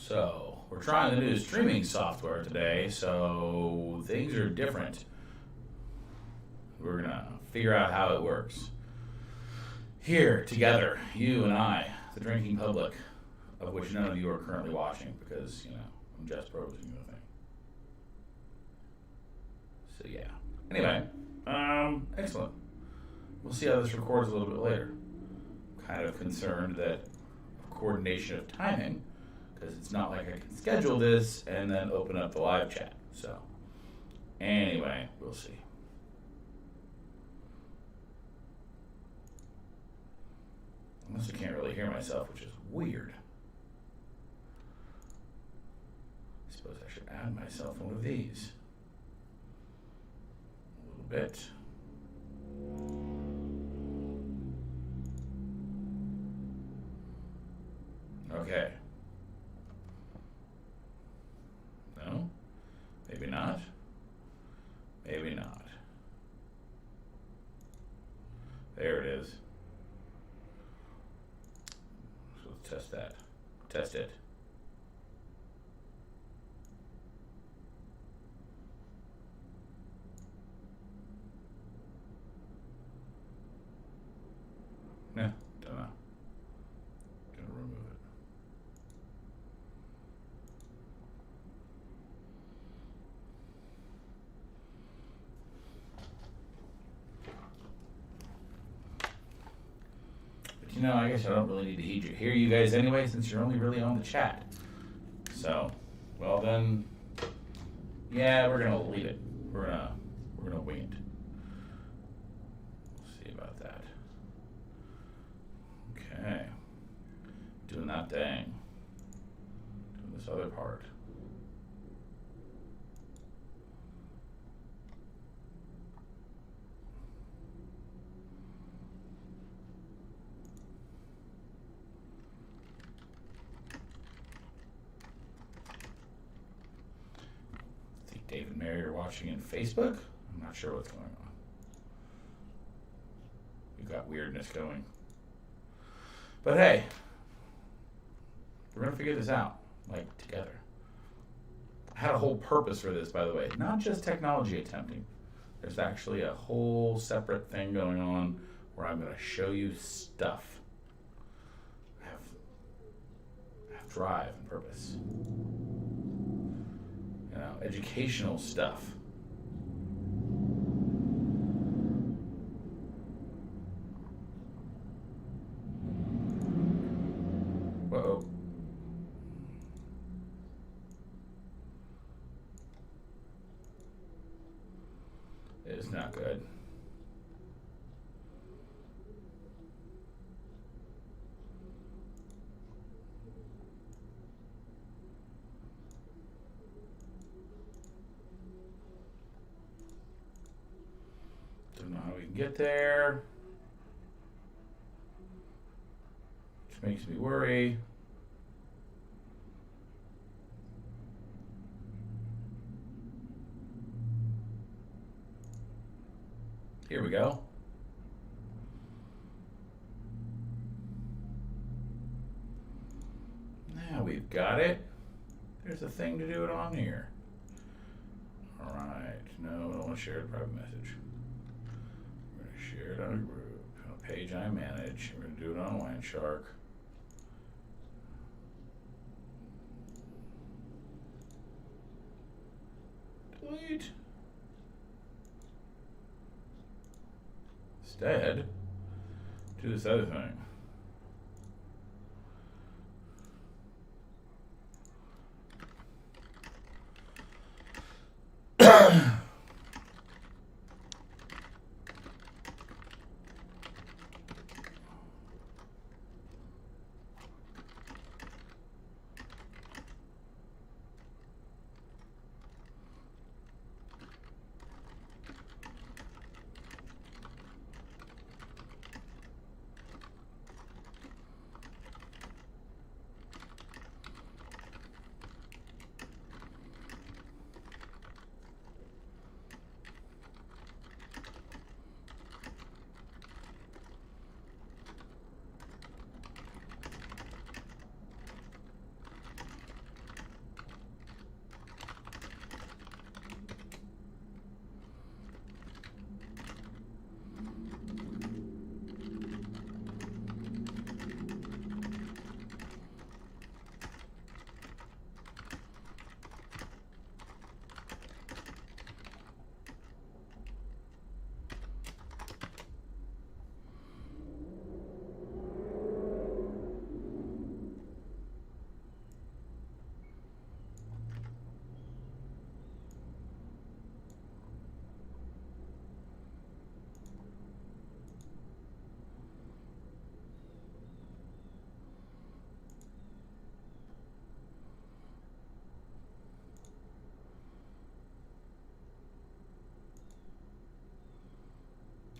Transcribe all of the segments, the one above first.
So, we're trying the new streaming software today, so things are different. We're going to figure out how it works. Here, together, you and I, the drinking public, of which none of you are currently watching because, you know, I'm just posing the thing. So, yeah. Anyway, excellent. We'll see how this records a little bit later. Kind of concerned that coordination of timing, because it's not like I can schedule this and then open up the live chat. So, anyway, we'll see. Unless I can't really hear myself, which is weird. I suppose I should add myself one of these. A little bit. Okay. No? Maybe not. Maybe not. There it is. So let's test that. Test it. Yeah, don't know. Gonna remove it. But you know, I guess I don't really need to hear you guys anyway, since you're only really on the chat. So, well then, yeah, we're gonna leave it. We're gonna wing it. We'll see about that. Okay. Doing that thing. Doing this other part. I think Dave and Mary are watching in Facebook. I'm not sure what's going on. We've got weirdness going. But hey, we're going to figure this out, like, together. I had a whole purpose for this, by the way. Not just technology attempting. There's actually a whole separate thing going on where I'm going to show you stuff. I have drive and purpose. You know, educational stuff. Whoa. It's not good. Don't know how we can get there. Which makes me worry. Here we go. Now we've got it. There's a thing to do it on here. All right. No, I don't want to share a private message. We're going to share it on a group, on a page I manage. We're going to do it on WineShark. Delete. Instead, do this other thing.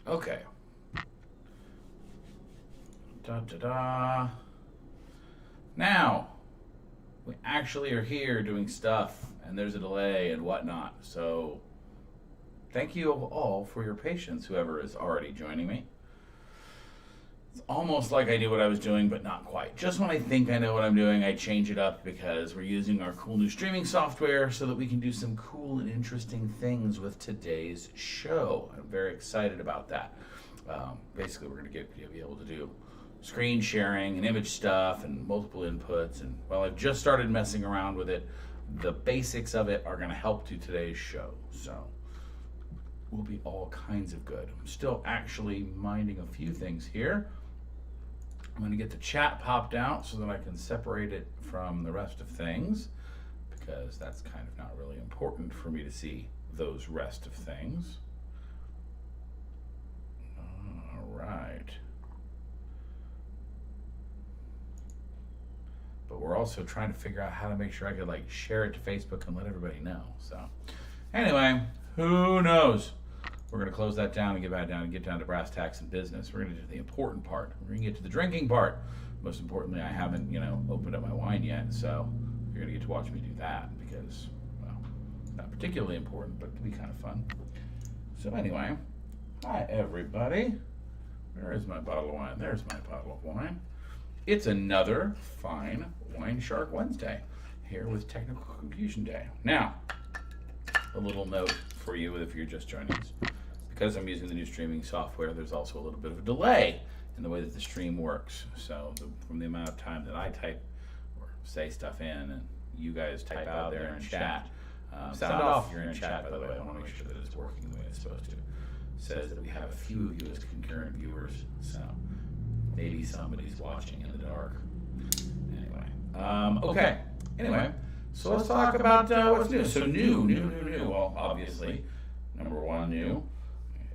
Okay. Da-da-da. Now, we actually are here doing stuff, and there's a delay and whatnot. So, thank you all for your patience, whoever is already joining me. It's almost like I knew what I was doing, but not quite. Just when I think I know what I'm doing, I change it up because we're using our cool new streaming software so that we can do some cool and interesting things with today's show. I'm very excited about that. Basically, we're going to be able to do screen sharing and image stuff and multiple inputs. And while I've just started messing around with it, the basics of it are going to help to today's show. So will be all kinds of good. I'm still actually minding a few things here. I'm going to get the chat popped out so that I can separate it from the rest of things, because that's kind of not really important for me to see those rest of things. All right. But we're also trying to figure out how to make sure I could like share it to Facebook and let everybody know. So anyway, who knows? We're going to close that down and get back down and get down to brass tacks and business. We're going to do the important part. We're going to get to the drinking part. Most importantly, I haven't, opened up my wine yet, so you're going to get to watch me do that because, well, not particularly important, but it'll be kind of fun. So anyway, hi everybody. Where is my bottle of wine? There's my bottle of wine. It's another fine WineShark Wednesday here with Technical Confusion Day. Now, a little note for you if you're just joining us. Because I'm using the new streaming software, there's also a little bit of a delay in the way that the stream works. So from the amount of time that I type or say stuff in and you guys type out there in chat, sound off if you're in chat, by the way. I want to make sure that it's working the way it's supposed to. It says that we have a few of you as concurrent viewers, so maybe somebody's watching in the dark. Anyway, okay. Anyway, so let's talk about what's new. So new. Well, obviously, number one, new.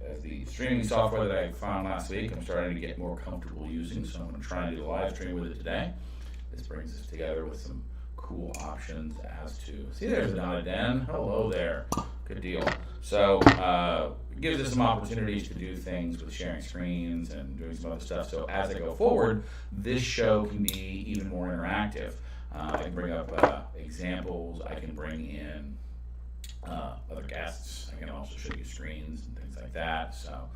As the streaming software that I found last week, I'm starting to get more comfortable using, so I'm going to try and do a live stream with it today. This brings us together with some cool options as to, see, there's Donna Den. Hello there. Good deal. So it gives us some opportunities to do things with sharing screens and doing some other stuff. So as I go forward, this show can be even more interactive. I can bring up examples. I can bring in other guests. I can also show you screens and things like that. So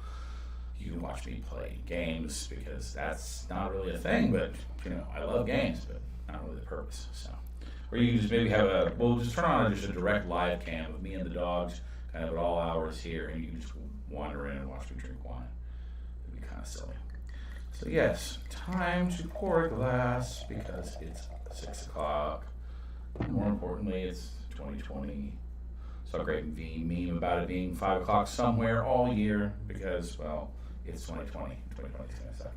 you can watch me play games because that's not really a thing, but I love games, but not really the purpose. So, or you can just maybe have we'll just turn on just a direct live cam of me and the dogs kind of at all hours here, and you can just wander in and watch me drink wine. It'd be kind of silly. So yes, time to pour a glass because it's 6 o'clock. More importantly, it's 2020. Saw a great meme about it being 5 o'clock somewhere all year because, well, it's 2020. 2020 is going to suck.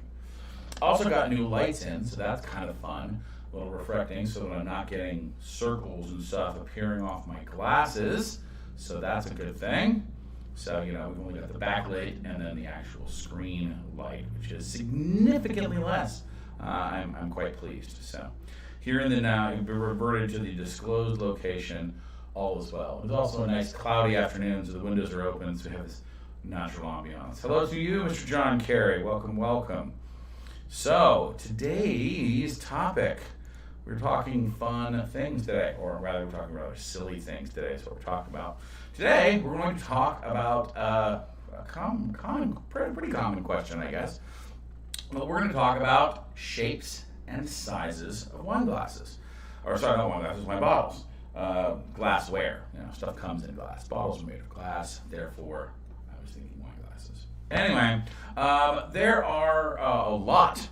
Also got new lights in, so that's kind of fun. A little reflecting so that I'm not getting circles and stuff appearing off my glasses. So that's a good thing. So, we've only got the backlight and then the actual screen light, which is significantly less. I'm quite pleased. So here in the now, you've been reverted to the disclosed location. All is well. It's also a nice cloudy afternoon, so the windows are open, so we have this natural ambiance. Hello to you, Mr. John Carey. Welcome. So, today's topic, we're talking fun things today, or rather, we're talking rather silly things today, is what we're talking about. Today, we're going to talk about a pretty common question, I guess. Well, we're going to talk about shapes and sizes of wine glasses. Or, sorry, not wine glasses, wine bottles. Glassware, stuff comes in glass. Bottles are made of glass, therefore, I was thinking wine glasses. Anyway, there are a lot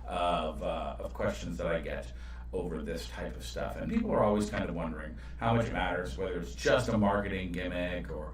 of questions that I get over this type of stuff, and people are always kind of wondering how much it matters, whether it's just a marketing gimmick or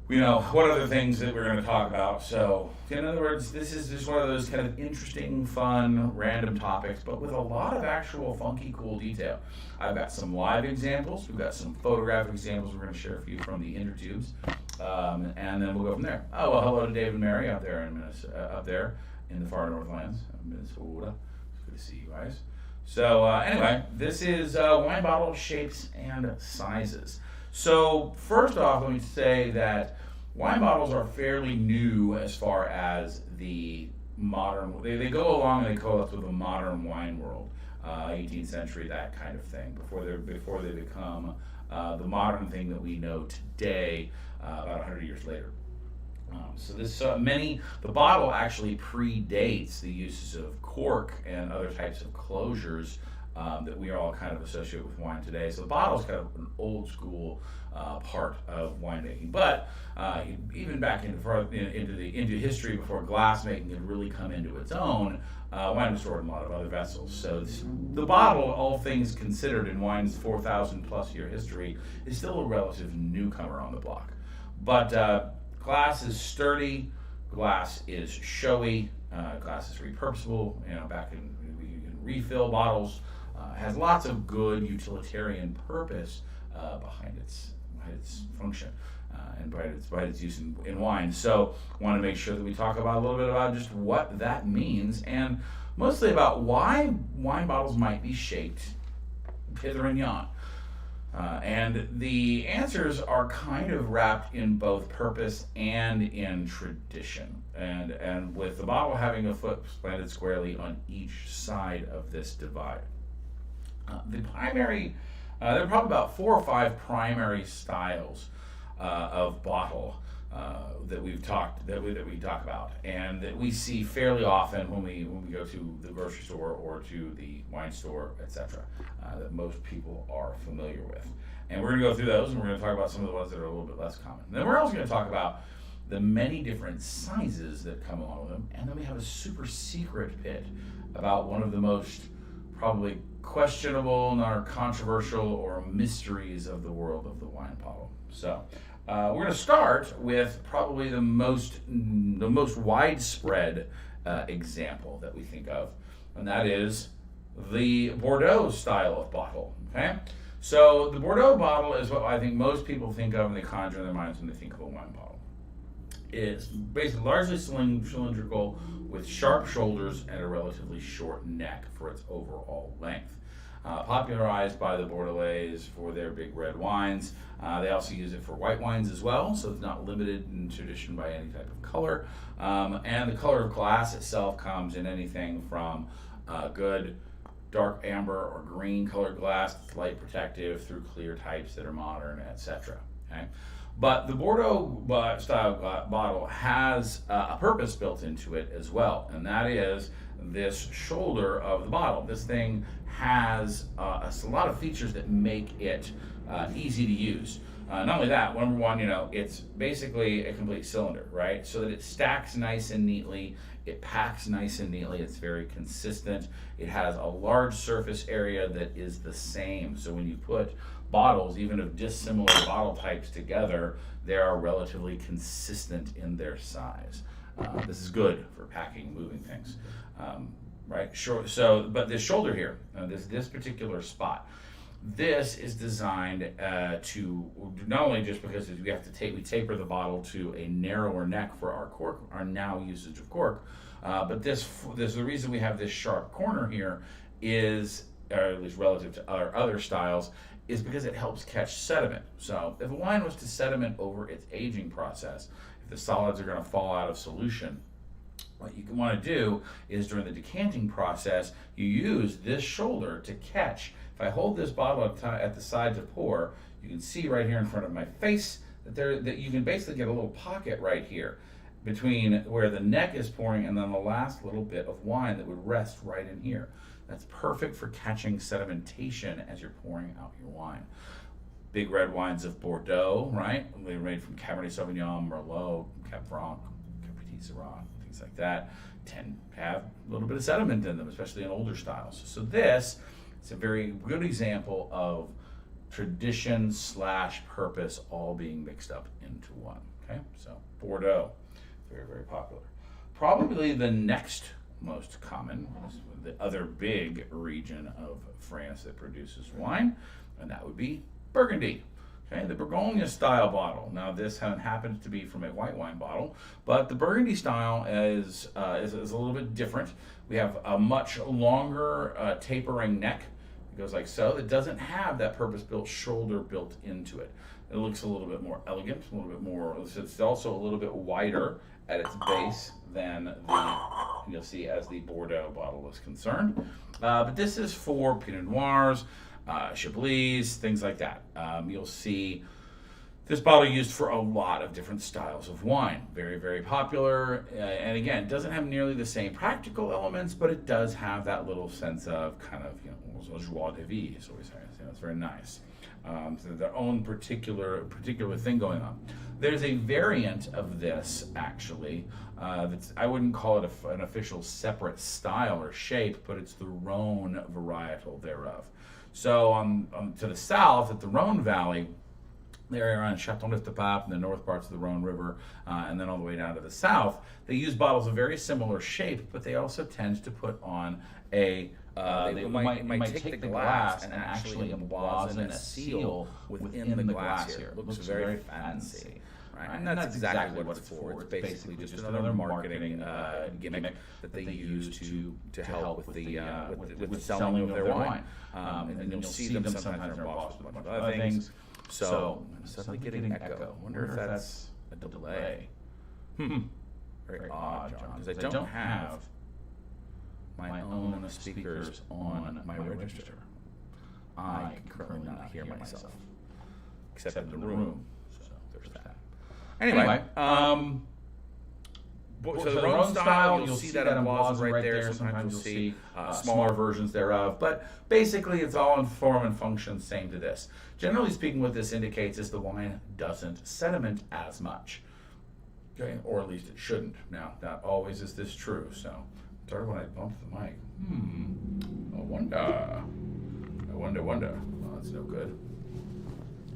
what other things that we're going to talk about. So, in other words, this is just one of those kind of interesting, fun, random topics, but with a lot of actual funky, cool detail. I've got some live examples. We've got some photographic examples we're going to share for you from the inner tubes, and then we'll go from there. Oh, well, hello to Dave and Mary up there in the far northlands of Minnesota. It's good to see you guys. So, anyway, this is wine bottle shapes and sizes. So, first off, let me say that wine bottles are fairly new as far as the modern, they go along and they coalesce with the modern wine world, 18th century, that kind of thing, before they become the modern thing that we know today, about 100 years later. So the bottle actually predates the uses of cork and other types of closures that we all kind of associate with wine today. So the bottle is kind of an old school part of winemaking. But even back into history, before glass making had really come into its own, wine was stored in a lot of other vessels. So the bottle, all things considered, in wine's 4,000 plus year history, is still a relative newcomer on the block. But glass is sturdy, glass is showy, glass is repurposable. You can refill bottles. Has lots of good utilitarian purpose behind its function and by its use in wine. So I want to make sure that we talk about a little bit about just what that means, and mostly about why wine bottles might be shaped hither and yon. And the answers are kind of wrapped in both purpose and in tradition, and with the bottle having a foot planted squarely on each side of this divide. There are probably about 4 or 5 primary styles of bottle that we talk about, and that we see fairly often when we go to the grocery store or to the wine store, etc. That most people are familiar with. And we're going to go through those, and we're going to talk about some of the ones that are a little bit less common. And then we're also going to talk about the many different sizes that come along with them, and then we have a super secret bit about one of the most probably questionable, or controversial, or mysteries of the world of the wine bottle. So we're going to start with probably the most widespread example that we think of, and that is the Bordeaux style of bottle. Okay, so the Bordeaux bottle is what I think most people think of, and they conjure in their minds when they think of a wine bottle. It's basically largely cylindrical, with sharp shoulders and a relatively short neck for its overall length. Popularized by the Bordelais for their big red wines. They also use it for white wines as well, so it's not limited in tradition by any type of color. And the color of glass itself comes in anything from good dark amber or green colored glass that's light protective, through clear types that are modern, etc. Okay? But the Bordeaux style bottle has a purpose built into it as well, and that is this shoulder of the bottle. This thing has a lot of features that make it easy to use. Not only that, number one, it's basically a complete cylinder, right? So that it stacks nice and neatly, it packs nice and neatly, it's very consistent. It has a large surface area that is the same. So when you put bottles, even of dissimilar bottle types together, they are relatively consistent in their size. This is good for packing, moving things, right? Sure. So, but this shoulder here, this particular spot, this is designed to not only just because we taper the bottle to a narrower neck for our cork, our now usage of cork, but the reason we have this sharp corner here is, or at least relative to other styles, is because it helps catch sediment. So if a wine was to sediment over its aging process, if the solids are going to fall out of solution, what you want to do is during the decanting process, you use this shoulder to catch. If I hold this bottle at the side to pour, you can see right here in front of my face that you can basically get a little pocket right here between where the neck is pouring and then the last little bit of wine that would rest right in here. That's perfect for catching sedimentation as you're pouring out your wine. Big red wines of Bordeaux, right? They're made from Cabernet Sauvignon, Merlot, Cab Franc, Petit Syrah, things like that, tend to have a little bit of sediment in them, especially in older styles. So this is a very good example of tradition / purpose all being mixed up into one. Okay, so Bordeaux, very, very popular. Probably the next most common is the other big region of France that produces wine, and that would be Burgundy. Okay, the Bourgogne style bottle. Now this happens to be from a white wine bottle, but the Burgundy style is a little bit different. We have a much longer tapering neck. It goes like so. That doesn't have that purpose-built shoulder built into it. It looks a little bit more elegant, a little bit more, it's also a little bit wider at its base than the, you'll see, as the Bordeaux bottle is concerned. But this is for Pinot Noirs, Chablis, things like that. You'll see this bottle used for a lot of different styles of wine. Very, very popular. And again, it doesn't have nearly the same practical elements, but it does have that little sense of kind of, joie de vie, is always saying. It's very nice. So their own particular thing going on. There's a variant of this, actually, that's, I wouldn't call it an official separate style or shape, but it's the Rhone varietal thereof. So to the south, at the Rhone Valley, the area around Châteauneuf-du-Pape and the north parts of the Rhone River, and then all the way down to the south, they use bottles of very similar shape, but they also tend to put on a they might take the glass and actually emblazon a seal within the glass here. It looks very fancy. Right? And that's exactly what it's for. It's basically just another marketing gimmick that they use to help with the selling of their wine. And then you'll see them sometimes in their bottles with a bunch of other things. So I'm suddenly getting an echo. I wonder if that's a delay. Very odd, John, because I don't have my own speakers on my register. I can currently not hear myself, except in the room. So there's that. Anyway, so the Rhone style, you'll see that emblazoned right there. Sometimes you'll see smaller versions thereof. But basically, it's all in form and function same to this. Generally speaking, what this indicates is the wine doesn't sediment as much. Okay, or at least it shouldn't. Now, not always is this true. So, sorry when I bumped the mic. I wonder. Well, that's no good.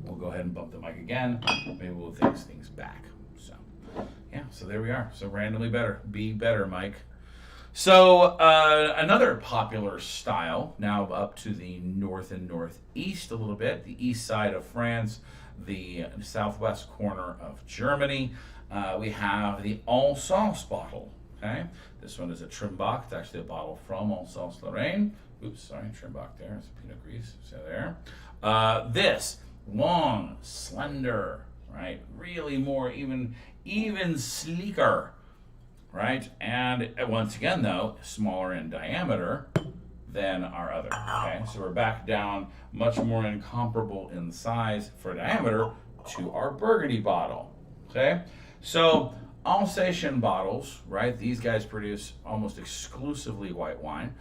We'll go ahead and bump the mic again. Maybe we'll fix things back. So, yeah, so there we are. So randomly better. Be better, Mike. So another popular style, now up to the north and northeast a little bit, the east side of France, the southwest corner of Germany, we have the Alsace bottle. Okay, this one is a Trimbach. It's actually a bottle from Alsace-Lorraine. Oops, sorry, Trimbach there. It's a Pinot Gris. So there. This long, slender, right? Really more even sleeker, right? And once again, though, smaller in diameter than our other. Okay, so we're back down much more incomparable in size for diameter to our Burgundy bottle. Okay, so Alsatian bottles, right? These guys produce almost exclusively white wine.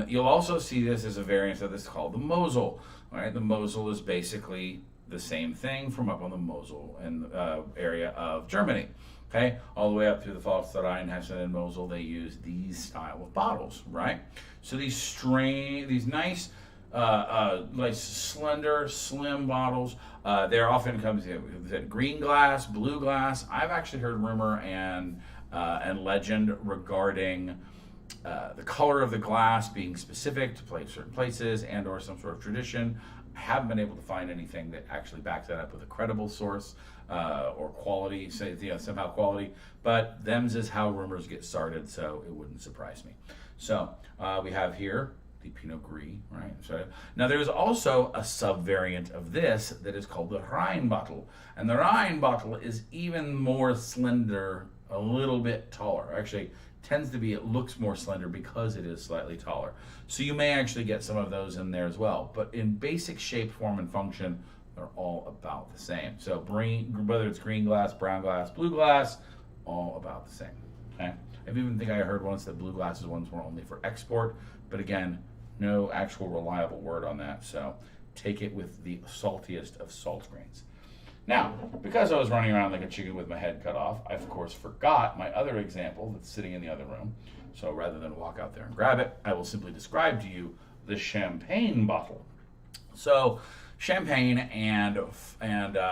You'll also see this as a variant of this called the Mosel. Right, the Mosel is basically the same thing from up on the Mosel and area of Germany. Okay, all the way up through the Pfalz, Rhine, Hessen, and Mosel, they use these style of bottles, right? So these nice, like slender, slim bottles. They're often comes in green glass, blue glass. I've actually heard rumor and legend regarding the color of the glass being specific to certain places and/or some sort of tradition. I haven't been able to find anything that actually backs that up with a credible source or quality, somehow quality. But them's is how rumors get started, so it wouldn't surprise me. So we have here the Pinot Gris, right? So now there is also a sub-variant of this that is called the Rhine bottle, and the Rhine bottle is even more slender, a little bit taller. Actually, tends to be, it looks more slender because it is slightly taller. So you may actually get some of those in there as well. But in basic shape, form, and function, they're all about the same. So whether it's green glass, brown glass, blue glass, all about the same. Okay. I even think I heard once that blue glasses ones were only for export, but again, no actual reliable word on that. So take it with the saltiest of salt grains. Now, because I was running around like a chicken with my head cut off, I of course forgot my other example that's sitting in the other room. So rather than walk out there and grab it, I will simply describe to you the champagne bottle. So champagne and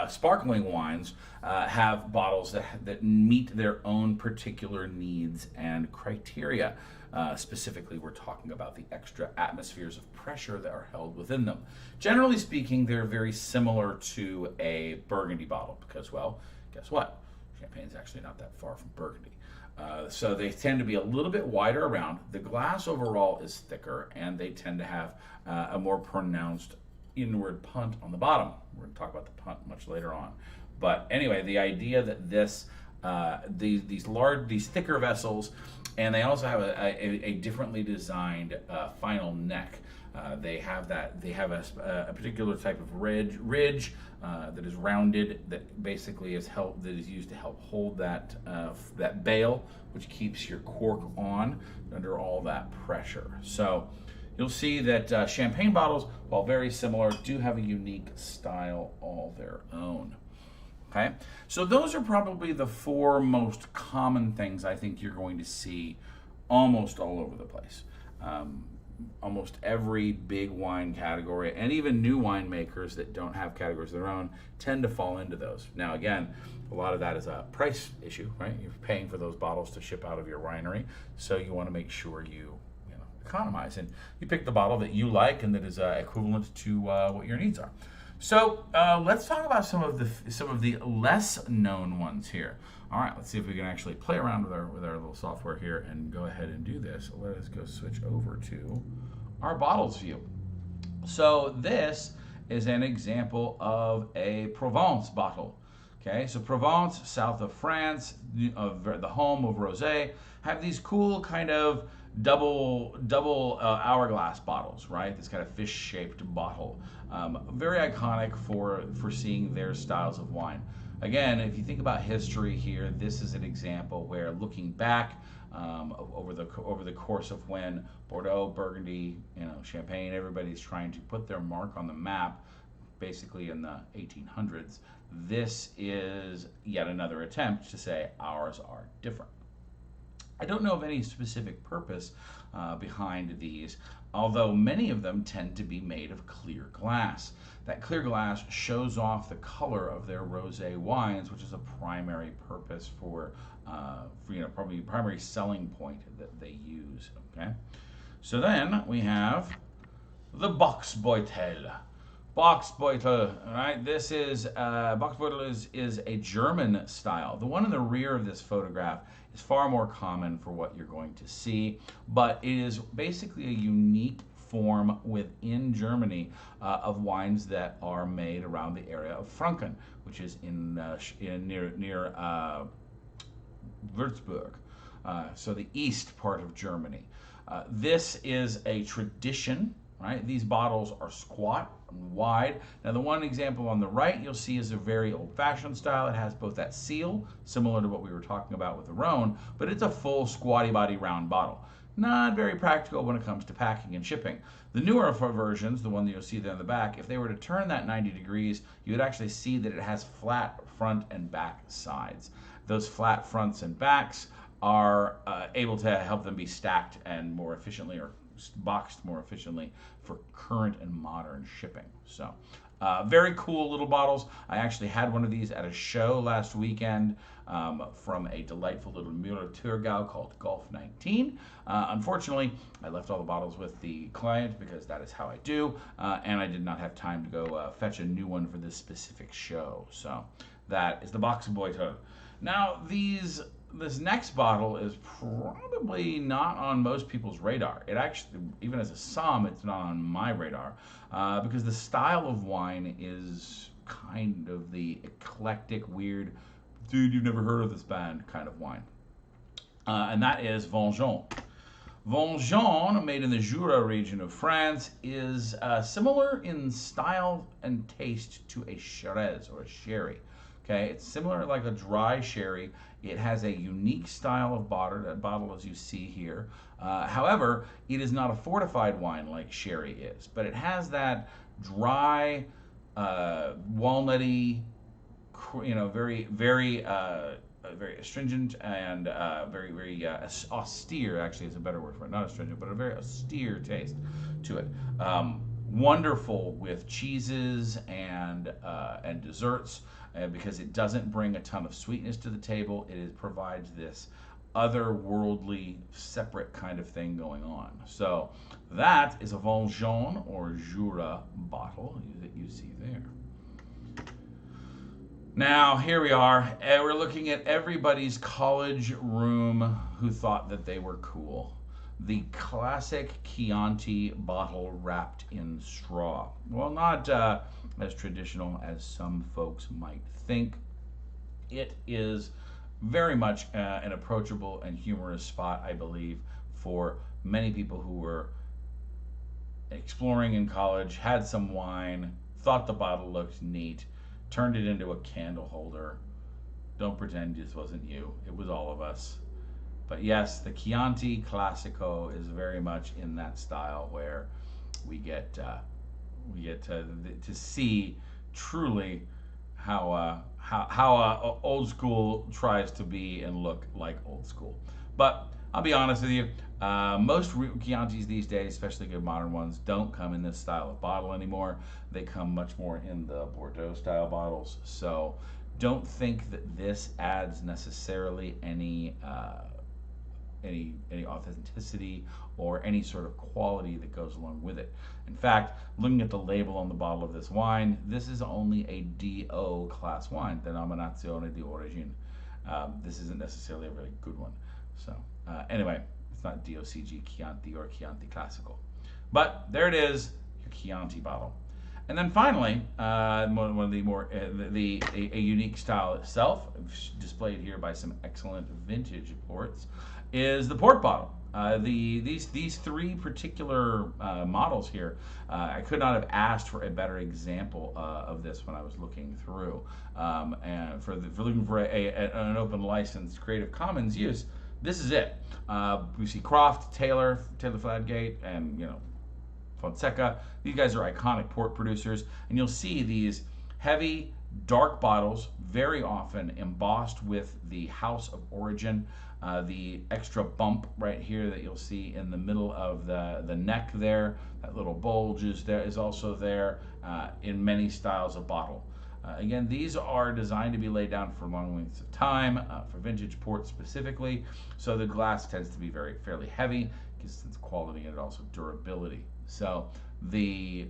sparkling wines have bottles that meet their own particular needs and criteria. Specifically, we're talking about the extra atmospheres of pressure that are held within them. Generally speaking, they're very similar to a Burgundy bottle because, well, guess what? Champagne's actually not that far from Burgundy. So they tend to be a little bit wider around. The glass overall is thicker, and they tend to have a more pronounced inward punt on the bottom. We're going to talk about the punt much later on. But anyway, the idea that these thicker vessels, and they also have a differently designed final neck. They have a particular type of ridge that is rounded, that basically is used to help hold that bail, which keeps your cork on under all that pressure. So you'll see that champagne bottles, while very similar, do have a unique style all their own. Okay, so those are probably the 4 most common things I think you're going to see almost all over the place. Almost every big wine category, and even new winemakers that don't have categories of their own, tend to fall into those. Now, again, a lot of that is a price issue, right? You're paying for those bottles to ship out of your winery, so you want to make sure you economize, and you pick the bottle that you like and that is equivalent to what your needs are. So let's talk about some of the less known ones here. All right, let's see if we can actually play around with our little software here and go ahead and do this. Let us go switch over to our bottles view. So this is an example of a Provence bottle. Okay, so Provence, south of France, the home of rosé, have these cool kind of double hourglass bottles, right? This kind of fish-shaped bottle. Very iconic for seeing their styles of wine. Again, if you think about history here, this is an example where, looking back over the course of when Bordeaux, Burgundy, Champagne, everybody's trying to put their mark on the map, basically in the 1800s. This is yet another attempt to say ours are different. I don't know of any specific purpose behind these, although many of them tend to be made of clear glass. That clear glass shows off the color of their rosé wines, which is a primary purpose for probably primary selling point that they use. Okay, so then we have the Boxboyte. Boxboyte, right? This is Boxboyte is a German style. The one in the rear of this photograph is far more common for what you're going to see, but it is basically a unique form within Germany of wines that are made around the area of Franken, which is near Würzburg, so the east part of Germany. This is a tradition, right? These bottles are squat and wide. Now, the one example on the right you'll see is a very old-fashioned style. It has both that seal, similar to what we were talking about with the Rhone, but it's a full squatty body round bottle. Not very practical when it comes to packing and shipping. The newer versions, the one that you'll see there in the back, if they were to turn that 90 degrees, you would actually see that it has flat front and back sides. Those flat fronts and backs are able to help them be stacked and more efficiently, or boxed more efficiently, for current and modern shipping. So very cool little bottles. I actually had one of these at a show last weekend from a delightful little Müller-Thurgau called Golf 19. Unfortunately, I left all the bottles with the client because that is how I do, and I did not have time to go fetch a new one for this specific show. So that is the Boxboyte. Now, this next bottle is probably not on most people's radar. It actually, even as a somm, it's not on my radar because the style of wine is kind of the eclectic, weird, dude, you've never heard of this band kind of wine. And that is Vengeance. Vengeance, made in the Jura region of France, is similar in style and taste to a Shiraz or a sherry. Okay, it's similar like a dry sherry. It has a unique style of bottle as you see here. However, it is not a fortified wine like sherry is, but it has that dry, walnutty, very, very, very astringent and very austere, actually is a better word for it, not astringent, but a very austere taste to it. Wonderful with cheeses and desserts. Because it doesn't bring a ton of sweetness to the table. It provides this otherworldly, separate kind of thing going on. So that is a Vengeance or Jura bottle that you see there. Now, here we are. We're looking at everybody's college room who thought that they were cool. the classic Chianti bottle wrapped in straw. Well, not as traditional as some folks might think. It is very much an approachable and humorous spot, I believe, for many people who were exploring in college, had some wine, thought the bottle looked neat, turned it into a candle holder. Don't pretend this wasn't you. It was all of us. But yes, the Chianti Classico is very much in that style where we get to see truly how old school tries to be and look like old school. But I'll be honest with you, most Chiantis these days, especially good modern ones, don't come in this style of bottle anymore. They come much more in the Bordeaux style bottles. So don't think that this adds necessarily any authenticity or any sort of quality that goes along with it. In fact, looking at the label on the bottle of this wine, this is only a DO class wine, Denominazione di Origine. This isn't necessarily a really good one. So anyway, it's not DOCG Chianti or Chianti Classico. But there it is, your Chianti bottle. And then finally, one of the more a unique style itself, displayed here by some excellent vintage ports, is the port bottle. These three particular models here, I could not have asked for a better example of this when I was looking through. And for looking for an open license Creative Commons use, this is it. We see Croft, Taylor Fladgate, and Fonseca. These guys are iconic port producers, and you'll see these heavy, dark bottles, very often embossed with the house of origin. The extra bump right here that you'll see in the middle of the neck there, that little bulge is also there in many styles of bottle. Again, these are designed to be laid down for long lengths of time, for vintage port specifically, so the glass tends to be fairly heavy, gives its quality and also durability. So the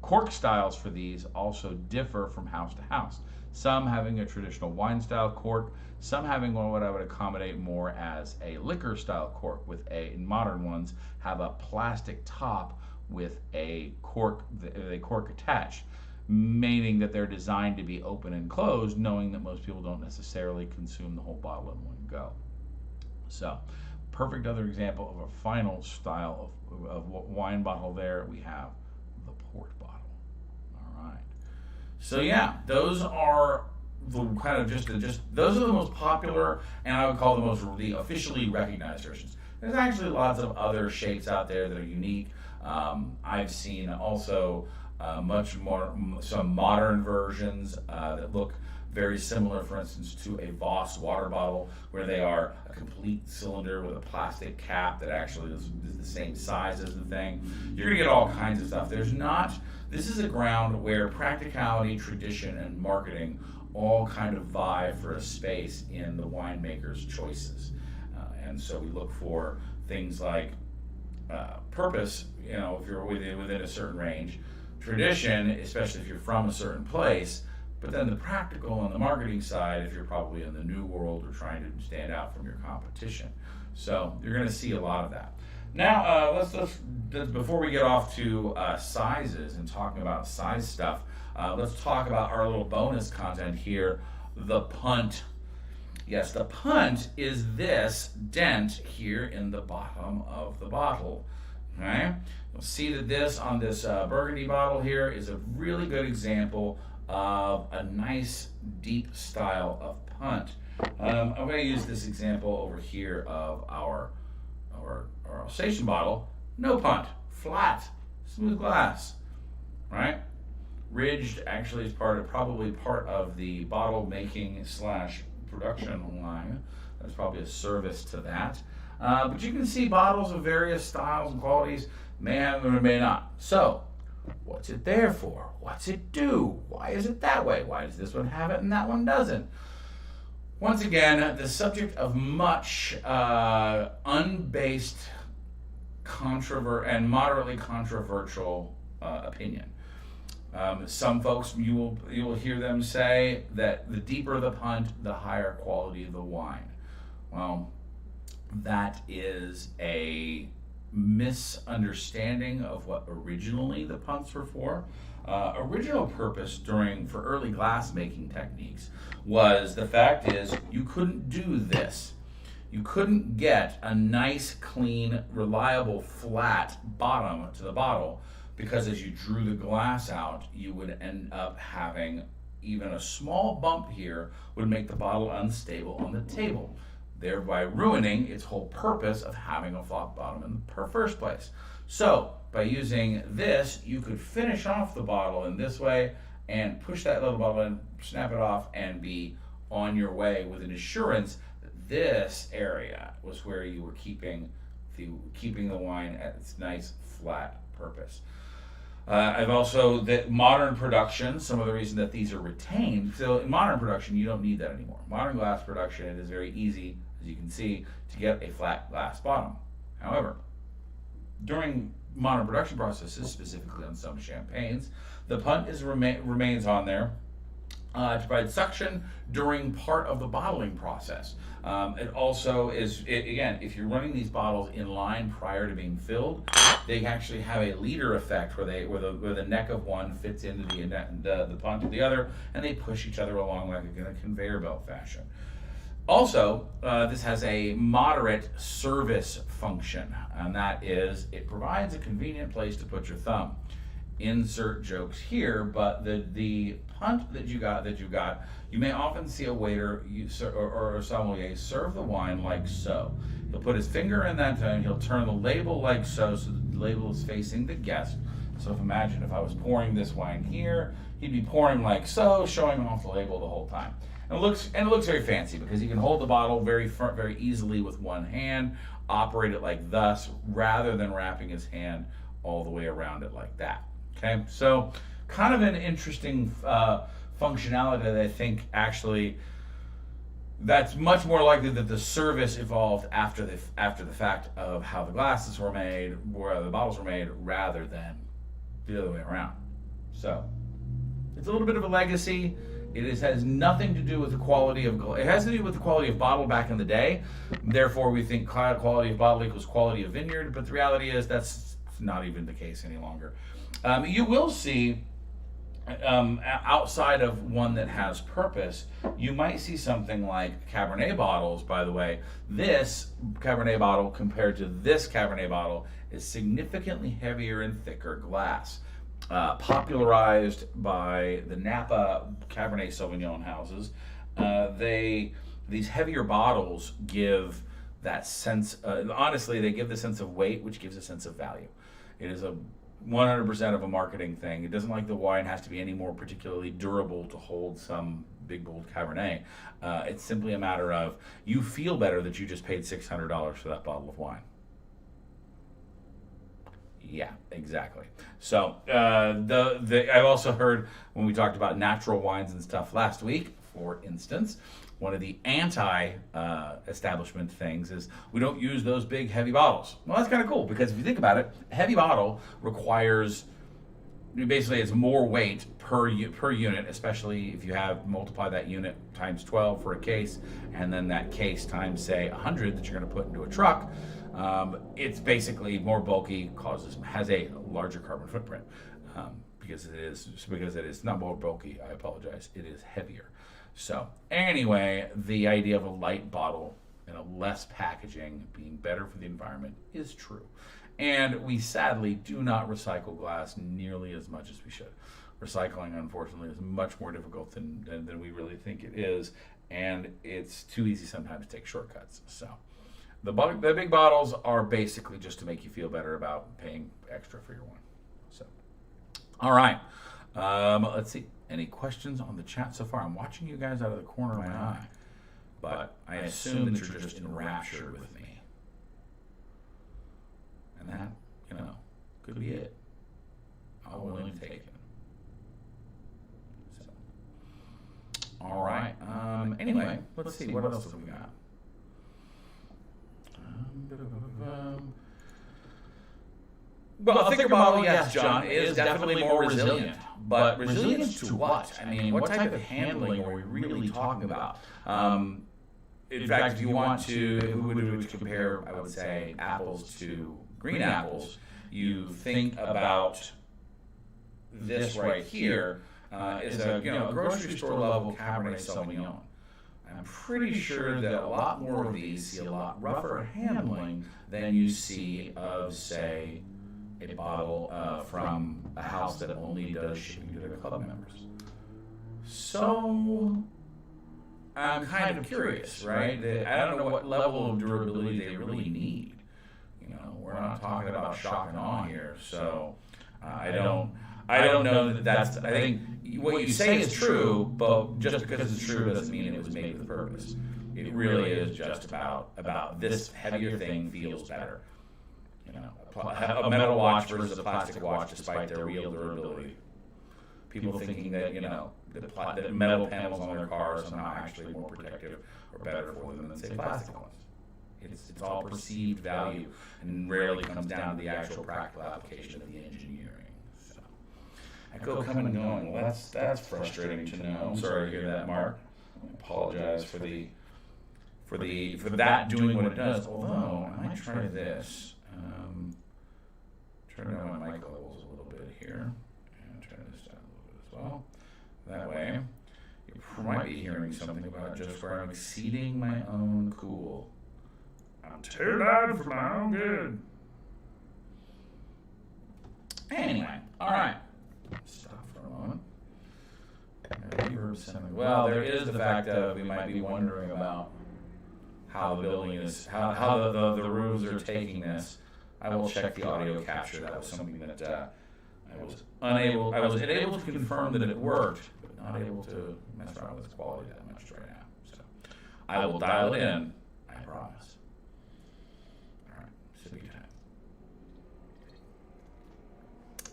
cork styles for these also differ from house to house. Some having a traditional wine style cork, some having what I would accommodate more as a liquor style cork, modern ones have a plastic top with a cork attached, meaning that they're designed to be open and closed, knowing that most people don't necessarily consume the whole bottle in one go. So, perfect other example of a final style of wine bottle there. We have the port bottle. All right. So yeah, those are the kind of those are the most popular, and I would call the officially recognized versions. There's actually lots of other shapes out there that are unique. I've seen also some modern versions that look very similar, for instance, to a Voss water bottle, where they are a complete cylinder with a plastic cap that actually is the same size as the thing. You're going to get all kinds of stuff. This is a ground where practicality, tradition, and marketing all kind of vie for a space in the winemaker's choices. And so we look for things like purpose, if you're within a certain range, tradition, especially if you're from a certain place, but then the practical and the marketing side if you're probably in the new world or trying to stand out from your competition. So you're going to see a lot of that. Now, let's before we get off to sizes and talking about size stuff, let's talk about our little bonus content here, the punt. Yes, the punt is this dent here in the bottom of the bottle. Okay? You'll see that this on this Burgundy bottle here is a really good example of a nice deep style of punt. I'm going to use this example over here of our Alsatian bottle. No punt, flat, smooth glass, right? Ridged actually is probably part of the bottle making / production line. That's probably a service to that. But you can see bottles of various styles and qualities may have or may not. So, what's it there for? What's it do? Why is it that way? Why does this one have it and that one doesn't? Once again, the subject of much unbased and moderately controversial opinion. Some folks, you will hear them say that the deeper the punt, the higher quality of the wine. Well, that is a misunderstanding of what originally the punts were for. Original purpose for early glass making techniques was, the fact is, you couldn't do this. You couldn't get a nice, clean, reliable, flat bottom to the bottle, because as you drew the glass out, you would end up having even a small bump here would make the bottle unstable on the table, thereby ruining its whole purpose of having a flat bottom in the first place. So by using this, you could finish off the bottle in this way and push that little bottle in, snap it off, and be on your way with an assurance that this area was where you were keeping the wine at its nice flat purpose. I've also, that modern production, some of the reason that these are retained, so in modern production, you don't need that anymore. Modern glass production, it is very easy, as you can see, to get a flat glass bottom. However, during modern production processes, specifically on some champagnes, the punt remains on there to provide suction during part of the bottling process. It also is, again, if you're running these bottles in line prior to being filled, they actually have a leader effect where the neck of one fits into the punt of the other, and they push each other along like in a conveyor belt fashion. Also, this has a moderate service function, and that is, it provides a convenient place to put your thumb. Insert jokes here, but the punt that you got, you may often see a waiter or a sommelier serve the wine like so. He'll put his finger in that and he'll turn the label like so the label is facing the guest. So imagine if I was pouring this wine here, he'd be pouring like so, showing off the label the whole time. And it looks very fancy because he can hold the bottle very easily with one hand, operate it like thus, rather than wrapping his hand all the way around it like that. Okay, so kind of an interesting functionality that I think actually that's much more likely that the service evolved after the fact of how the glasses were made, where the bottles were made, rather than the other way around. So it's a little bit of a legacy. Has nothing to do with the quality of, it has to do with the quality of bottle back in the day. Therefore, we think quality of bottle equals quality of vineyard, but the reality is that's not even the case any longer. You will see, outside of one that has purpose, you might see something like Cabernet bottles. By the way, this Cabernet bottle compared to this Cabernet bottle is significantly heavier and thicker glass. Popularized by the Napa Cabernet Sauvignon houses, these heavier bottles give that sense, honestly, they give the sense of weight, which gives a sense of value. It is a 100% of a marketing thing. It doesn't like the wine has to be any more particularly durable to hold some big, bold Cabernet. It's simply a matter of you feel better that you just paid $600 for that bottle of wine. Yeah, exactly. So I've also heard when we talked about natural wines and stuff last week, for instance, one of the anti-establishment things is we don't use those big heavy bottles. Well, that's kind of cool because if you think about it, a heavy bottle requires, basically it's more weight per unit, especially if you multiply that unit times 12 for a case, and then that case times, say, 100 that you're going to put into a truck. It's basically more bulky, has a larger carbon footprint because it is not more bulky. I apologize. It is heavier. So anyway, the idea of a light bottle and a less packaging being better for the environment is true. And we sadly do not recycle glass nearly as much as we should. Recycling, unfortunately, is much more difficult than we really think it is, and it's too easy sometimes to take shortcuts. So the big bottles are basically just to make you feel better about paying extra for your wine. So, all right. Let's see. Any questions on the chat so far? I'm watching you guys out of the corner of my eye, but I assume that you're just enraptured with me. And that, could be it. I'm willing to take it. So, all right. Anyway, let's see. What else have we got? Well, a thicker bottle, yes, John, is definitely more resilient. But resilience to what? I mean, what type of handling are we really talking about? in fact, if you want to, if we would compare, I would say, apples to green apples, you think about this right here is a grocery store level Cabernet Sauvignon. I'm pretty sure that a lot more of these see a lot rougher handling than you see of, say, a bottle from a house that only does shipping to their club members. So I'm kind of curious, right? I don't know what level of durability they really need. We're not talking about shock and awe here, so I don't know that's. I think what you say is true, but just because it's true doesn't mean it was made with purpose. It really is just about this heavier thing feels better. A metal watch versus a plastic watch, despite their real durability. People thinking that that metal panels on their cars are somehow actually more protective or better for them than, say, plastic ones. It's all perceived value and rarely comes down to the actual practical application of the engineering. So I go coming and going. Well, that's frustrating to know. I'm sorry to hear that, Mark. I apologize for that doing what it does. Although I might try this. Turn down my mic levels a little bit here, and turn this down a little bit as well. That way, you might be hearing something about just where I'm exceeding my own cool. I'm too loud for my own good. Anyway, all right. Stop for a moment. Well, there is the fact that we might be wondering about how the building is, how the roofs are taking this. I will check the audio capture. That was something that I was able to confirm that it worked, but not able to mess around with its quality that much right now. So I will dial it in. I promise. All right, sippy time.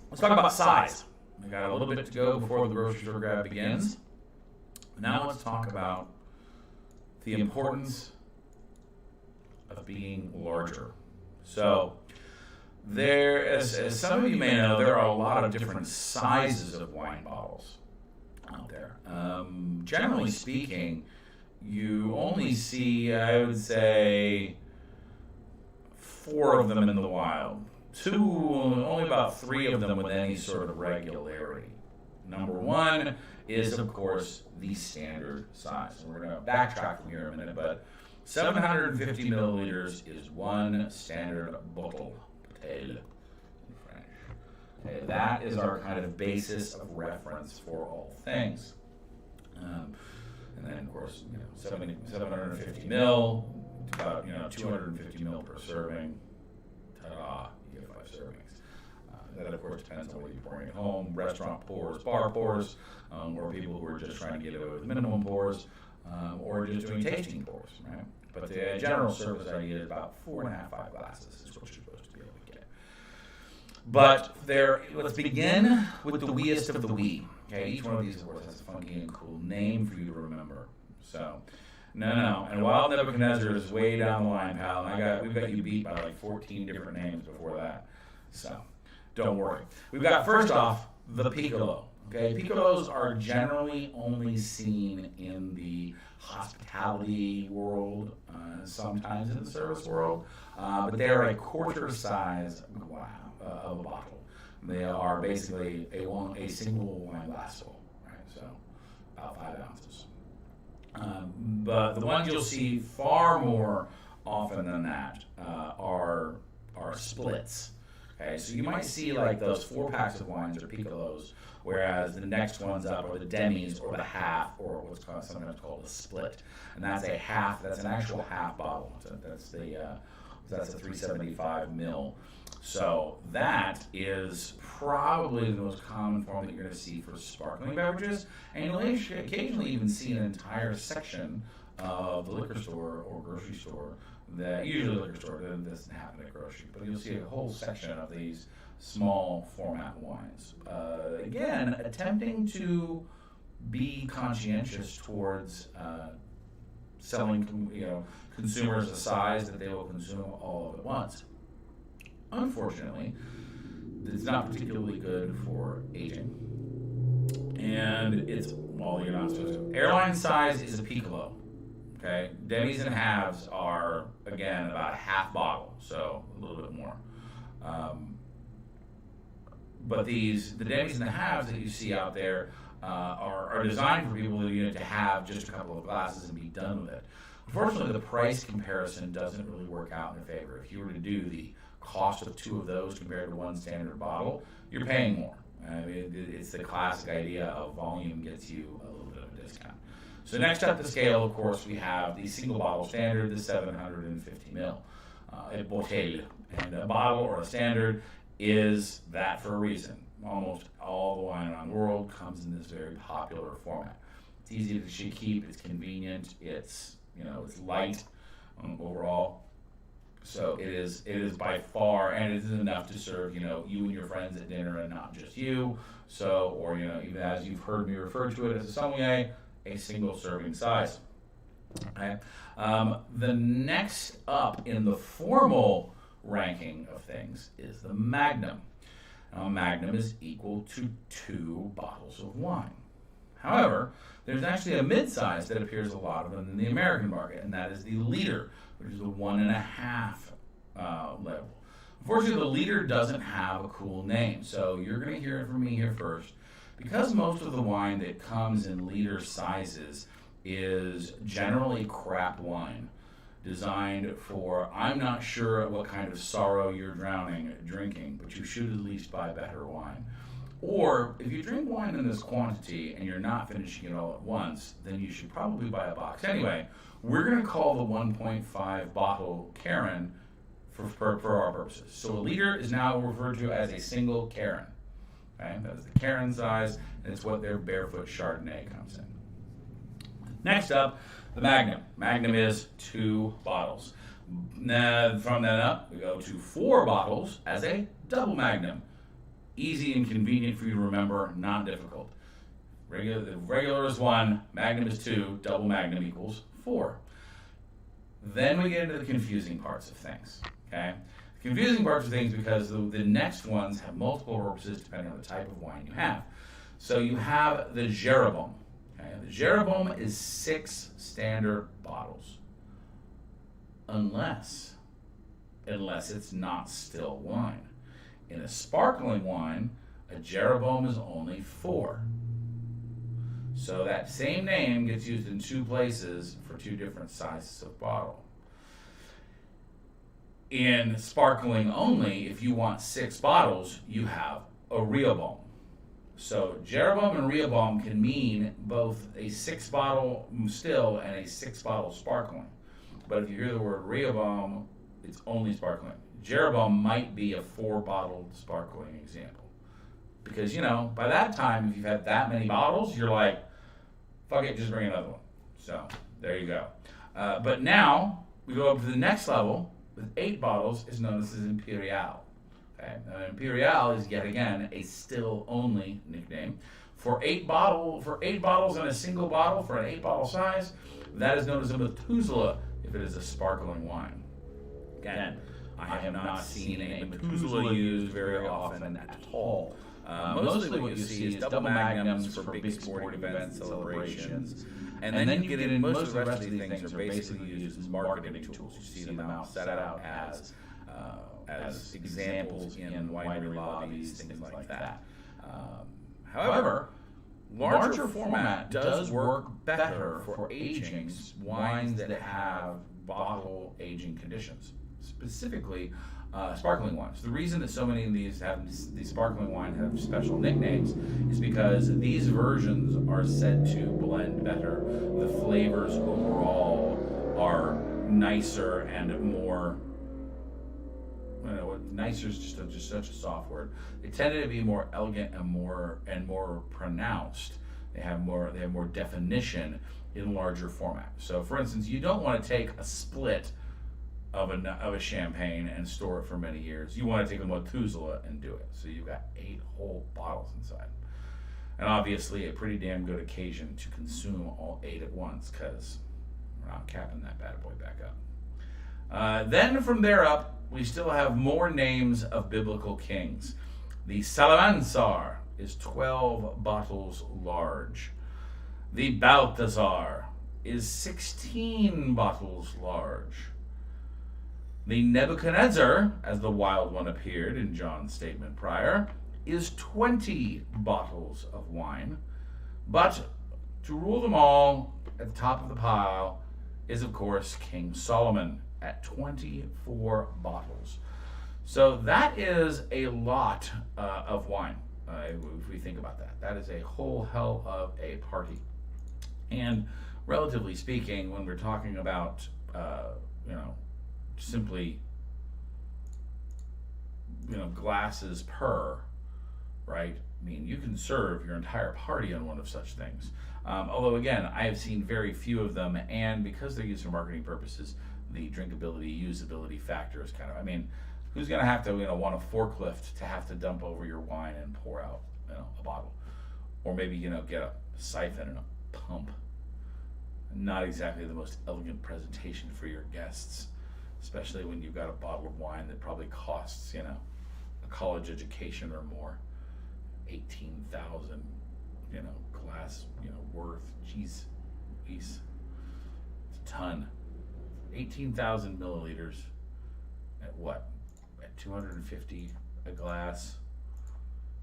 Let's talk about size. We got a little bit to go before the grocery store grab begins. Now let's talk about the importance of being larger. So as some of you may know, there are a lot of different sizes of wine bottles out there. Generally speaking, you only see, I would say, 4 of them in the wild. Only about 3 of them with any sort of regularity. Number 1 is, of course, the standard size. And we're going to backtrack from here in a minute, but 750 milliliters is one standard bottle. In French. Okay, that is our kind of basis of reference for all things. And then, of course, 750 mil, about 250 mil per serving. Ta-da! You get 5 servings. That, of course, depends on whether you're pouring at home, restaurant pours, bar pours, or people who are just trying to get away with minimum pours, or just doing tasting pours, right? But the general service idea is about 4.5, 5 glasses is what you're supposed to be able to get. But let's begin with the weest of the wee. Okay, each one of these, of course, has a funky and cool name for you to remember. So, no. And Wild Nebuchadnezzar is way down the line, pal. And we've got you beat by like 14 different names before that. So, don't worry. We've got, first off, the Piccolo. Okay, Piccolos are generally only seen in the hospitality world, sometimes in the service world, but they are a quarter size of a bottle. They are basically a single wine glass full, right? So about 5 ounces. But the ones you'll see far more often than that are splits. Okay, so you might see like those 4 packs of wines or Piccolos, whereas the next ones up are the demis or the half, or what's sometimes called a split, and that's a half. That's an actual half bottle. That's a 375 mil. So that is probably the most common form that you're going to see for sparkling beverages, and you'll occasionally even see an entire section of the liquor store or grocery store. Usually the liquor store doesn't happen at grocery, but you'll see a whole section of these small format wines. Again, attempting to be conscientious towards selling consumers a size that they will consume all of at once. Unfortunately, it's not particularly good for aging. And you're not supposed to. Airline size is a Piccolo. Okay, demis and halves are, again, about a half bottle, so a little bit more. But the demis and the halves that you see out there are designed for people who to have just a couple of glasses and be done with it. Unfortunately, the price comparison doesn't really work out in their favor. If you were to do the cost of 2 of those compared to 1 standard bottle, you're paying more. I mean, it's the classic idea of volume gets you a little bit of a discount. So next up the scale, of course, we have the single bottle standard, the 750 ml. A bottle. And a bottle or a standard is that for a reason. Almost all the wine around the world comes in this very popular format. It's easy to keep, it's convenient, it's light overall. So it is by far, and it is enough to serve, you and your friends at dinner and not just you. So, or, even as you've heard me refer to it as a sommelier, a single serving size. Okay. The next up in the formal ranking of things is the Magnum. Now, Magnum is equal to 2 bottles of wine. However, there's actually a mid-size that appears a lot of them in the American market, and that is the liter, which is the 1.5 level. Unfortunately, the liter doesn't have a cool name, so you're going to hear it from me here first. Because most of the wine that comes in liter sizes is generally crap wine, designed for, I'm not sure what kind of sorrow you're drinking, but you should at least buy better wine. Or, if you drink wine in this quantity and you're not finishing it all at once, then you should probably buy a box. Anyway, we're going to call the 1.5 bottle Karen for our purposes. So a liter is now referred to as a single Karen. Okay? That is the Karen size, and it's what their barefoot Chardonnay comes in. Next up, the Magnum. Magnum is 2 bottles. Now, from that up, we go to 4 bottles as a double Magnum. Easy and convenient for you to remember, not difficult. Regular is 1, Magnum is 2, double Magnum equals 4. Then we get into the confusing parts of things. Okay, the confusing parts of things because the next ones have multiple purposes depending on the type of wine you have. So you have the Jeroboam. Okay? The Jeroboam is 6 standard bottles, unless it's not still wine. In a sparkling wine, a Jeroboam is only 4. So that same name gets used in 2 places for 2 different sizes of bottle. In sparkling only, if you want 6 bottles, you have a Rehoboam. So Jeroboam and Rehoboam can mean both a 6 bottle still and a 6 bottle sparkling. But if you hear the word Rehoboam, it's only sparkling. Jeroboam might be a 4-bottled sparkling example. Because, by that time, if you've had that many bottles, you're like, fuck it, just bring another one. So, there you go. But now, we go up to the next level, with 8 bottles, is known as Imperial. Okay? Now, Imperial is, yet again, a still-only nickname. For 8 bottles in a single bottle, for an 8-bottle size, that is known as a Methuselah, if it is a sparkling wine. Again, I have not seen a Methuselah used very often at all. Mostly what you see is double magnums for big sporting events, celebrations, and then you get in most of the rest of these things are basically used as marketing tools. You see them set out as examples in winery lobbies, things like that. However, larger format does work better for aging wines that have bottle aging conditions. Specifically, sparkling wines. The reason that so many of these sparkling wine have special nicknames is because these versions are said to blend better. The flavors overall are nicer and more. Nicer is just such a soft word. They tend to be more elegant and more pronounced. They have more definition in larger format. So, for instance, you don't want to take a split of a champagne and store it for many years. You want to take a Methuselah and do it. So you've got 8 whole bottles inside. And obviously a pretty damn good occasion to consume all 8 at once, because we're not capping that bad boy back up. Then from there up, we still have more names of biblical kings. The Salamansar is 12 bottles large. The Balthazar is 16 bottles large. The Nebuchadnezzar, as the wild one appeared in John's statement prior, is 20 bottles of wine. But to rule them all, at the top of the pile is, of course, King Solomon at 24 bottles. So that is a lot of wine, if we think about that. That is a whole hell of a party. And relatively speaking, when we're talking about, simply, glasses per, right? I mean, you can serve your entire party on one of such things. Although, again, I have seen very few of them, and because they're used for marketing purposes, the drinkability, usability factor is kind of, who's going to have to, want a forklift to have to dump over your wine and pour out, a bottle? Or maybe, get a siphon and a pump. Not exactly the most elegant presentation for your guests, especially when you've got a bottle of wine that probably costs, a college education or more. 18,000, glass, worth. Jeez, it's a ton. 18,000 milliliters at what? At 250 a glass.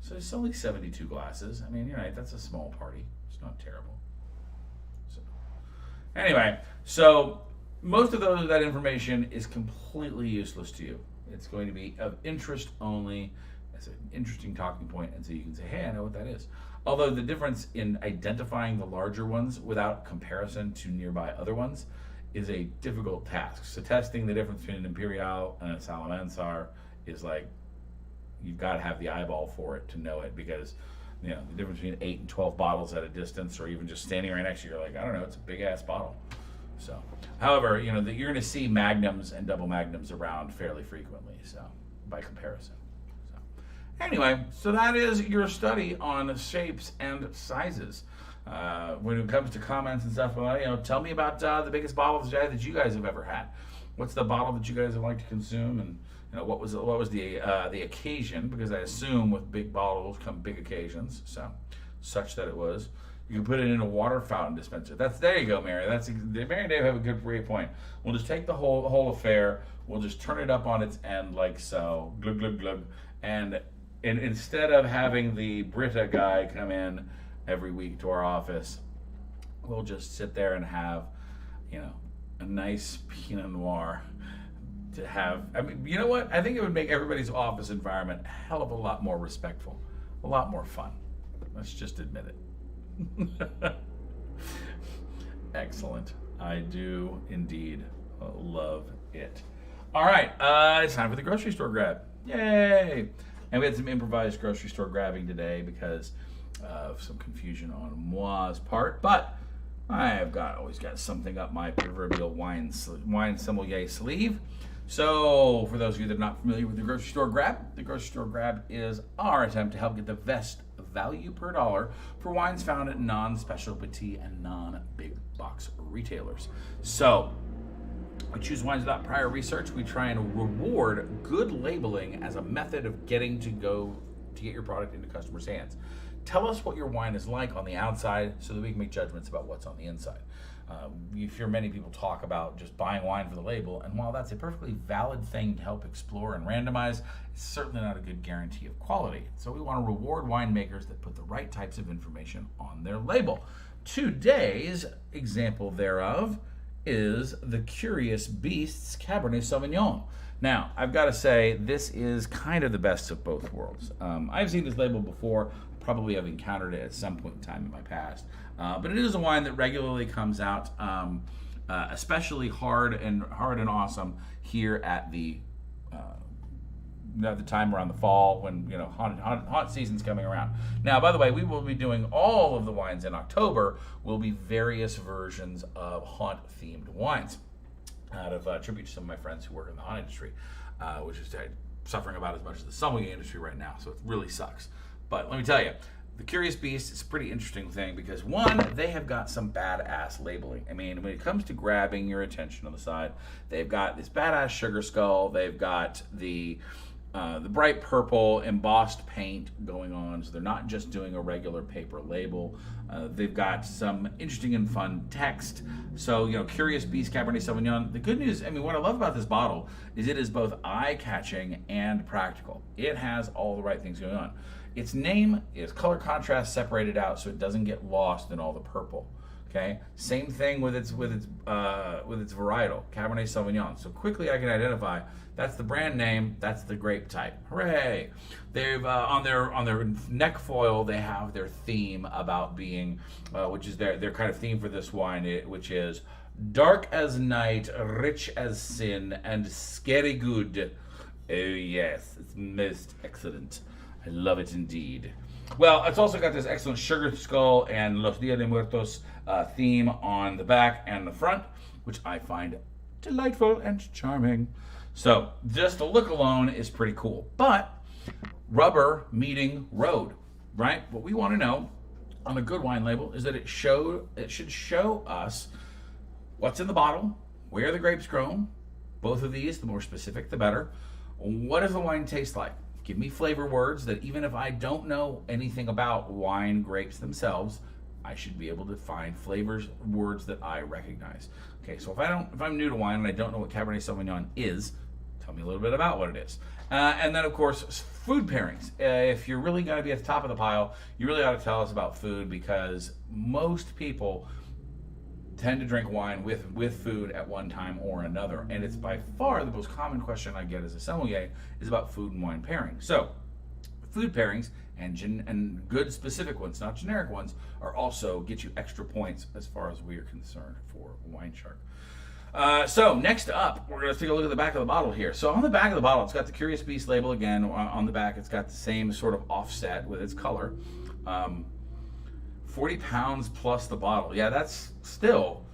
So it's only 72 glasses. You're right, that's a small party. It's not terrible. So anyway, so most of that information is completely useless to you. It's going to be of interest only as an interesting talking point, and so you can say, hey, I know what that is. Although the difference in identifying the larger ones without comparison to nearby other ones is a difficult task. So testing the difference between an Imperial and a Salamansar is like, you've got to have the eyeball for it to know it, because the difference between 8 and 12 bottles at a distance, or even just standing right next to you, you're like, I don't know, it's a big ass bottle. So, however, you're going to see Magnums and double Magnums around fairly frequently, so by comparison. So, anyway, so that is your study on shapes and sizes. When it comes to comments and stuff, tell me about the biggest bottle that you guys have ever had. What's the bottle that you guys have liked to consume, and what was the occasion? Because I assume with big bottles come big occasions, so such that it was. You can put it in a water fountain dispenser. There you go, Mary. Mary and Dave have a great point. We'll just take the whole affair. We'll just turn it up on its end like so, glug glug glug, and instead of having the Brita guy come in every week to our office, we'll just sit there and have, a nice Pinot Noir to have. You know what? I think it would make everybody's office environment a hell of a lot more respectful, a lot more fun. Let's just admit it. Excellent. I do indeed love it. All right, it's time for the grocery store grab. Yay! And we had some improvised grocery store grabbing today because of some confusion on moi's part, but I have always got something up my proverbial wine sommelier sleeve. So, for those of you that are not familiar with the grocery store grab is our attempt to help get the best value per dollar for wines found at non-specialty and non-big box retailers. So, we choose wines without prior research. We try and reward good labeling as a method of getting to get your product into customers' hands. Tell us what your wine is like on the outside so that we can make judgments about what's on the inside. You hear many people talk about just buying wine for the label, and while that's a perfectly valid thing to help explore and randomize, it's certainly not a good guarantee of quality. So we want to reward winemakers that put the right types of information on their label. Today's example thereof is the Curious Beasts Cabernet Sauvignon. Now, I've got to say, this is kind of the best of both worlds. I've seen this label before, probably have encountered it at some point in time in my past. But it is a wine that regularly comes out, especially hard and awesome here at the time around the fall when hot season's coming around. Now, by the way, we will be doing all of the wines in October. Will be various versions of haunt-themed wines, out of tribute to some of my friends who work in the haunt industry, which is suffering about as much as the sommelier industry right now. So it really sucks. But let me tell you, the Curious Beast is a pretty interesting thing because, one, they have got some badass labeling. When it comes to grabbing your attention on the side, they've got this badass sugar skull. They've got the the bright purple embossed paint going on, so they're not just doing a regular paper label. They've got some interesting and fun text. So, Curious Beasts Cabernet Sauvignon. The good news, what I love about this bottle is it is both eye-catching and practical. It has all the right things going on. Its name is color contrast separated out so it doesn't get lost in all the purple. Okay, same thing with its varietal, Cabernet Sauvignon. So quickly I can identify that's the brand name, that's the grape type. Hooray! They've on their neck foil they have their theme about being, which is their kind of theme for this wine, which is dark as night, rich as sin, and scary good. Oh yes, it's most excellent. I love it indeed. Well, it's also got this excellent sugar skull and Los Dia de Muertos theme on the back and the front, which I find delightful and charming. So just the look alone is pretty cool. But rubber meeting road, right? What we want to know on a good wine label is that it should show us what's in the bottle, where the grape's grown. Both of these, the more specific, the better. What does the wine taste like? Give me flavor words that even if I don't know anything about wine grapes themselves, I should be able to find flavors words that I recognize. Okay, so if I'm new to wine and I don't know what Cabernet Sauvignon is, tell me a little bit about what it is. And then of course, food pairings. If you're really going to be at the top of the pile, you really ought to tell us about food, because most people tend to drink wine with food at one time or another, and it's by far the most common question I get as a sommelier is about food and wine pairing. So food pairings and good specific ones, not generic ones, are also get you extra points as far as we are concerned for WineShark. So next up, we're going to take a look at the back of the bottle here. So on the back of the bottle, it's got the Curious Beast label again. On the back, it's got the same sort of offset with its color. 40 pounds plus the bottle. Yeah, that's still.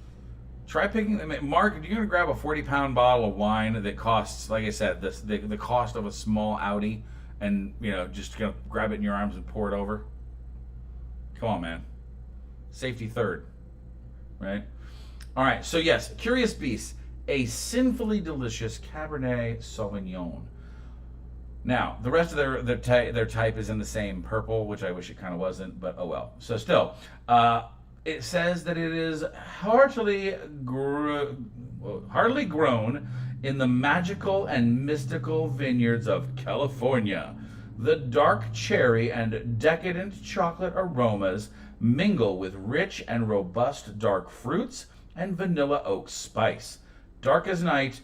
Try picking them. Mark, you're going to grab a 40-pound bottle of wine that costs, like I said, the cost of a small Audi, and just gonna grab it in your arms and pour it over. Come on, man. Safety third, right? All right. So yes, Curious Beasts, a sinfully delicious Cabernet Sauvignon. Now, the rest of their type is in the same purple, which I wish it kind of wasn't, but oh well. So still, it says that it is heartily grown in the magical and mystical vineyards of California. The dark cherry and decadent chocolate aromas mingle with rich and robust dark fruits and vanilla oak spice. Dark as night,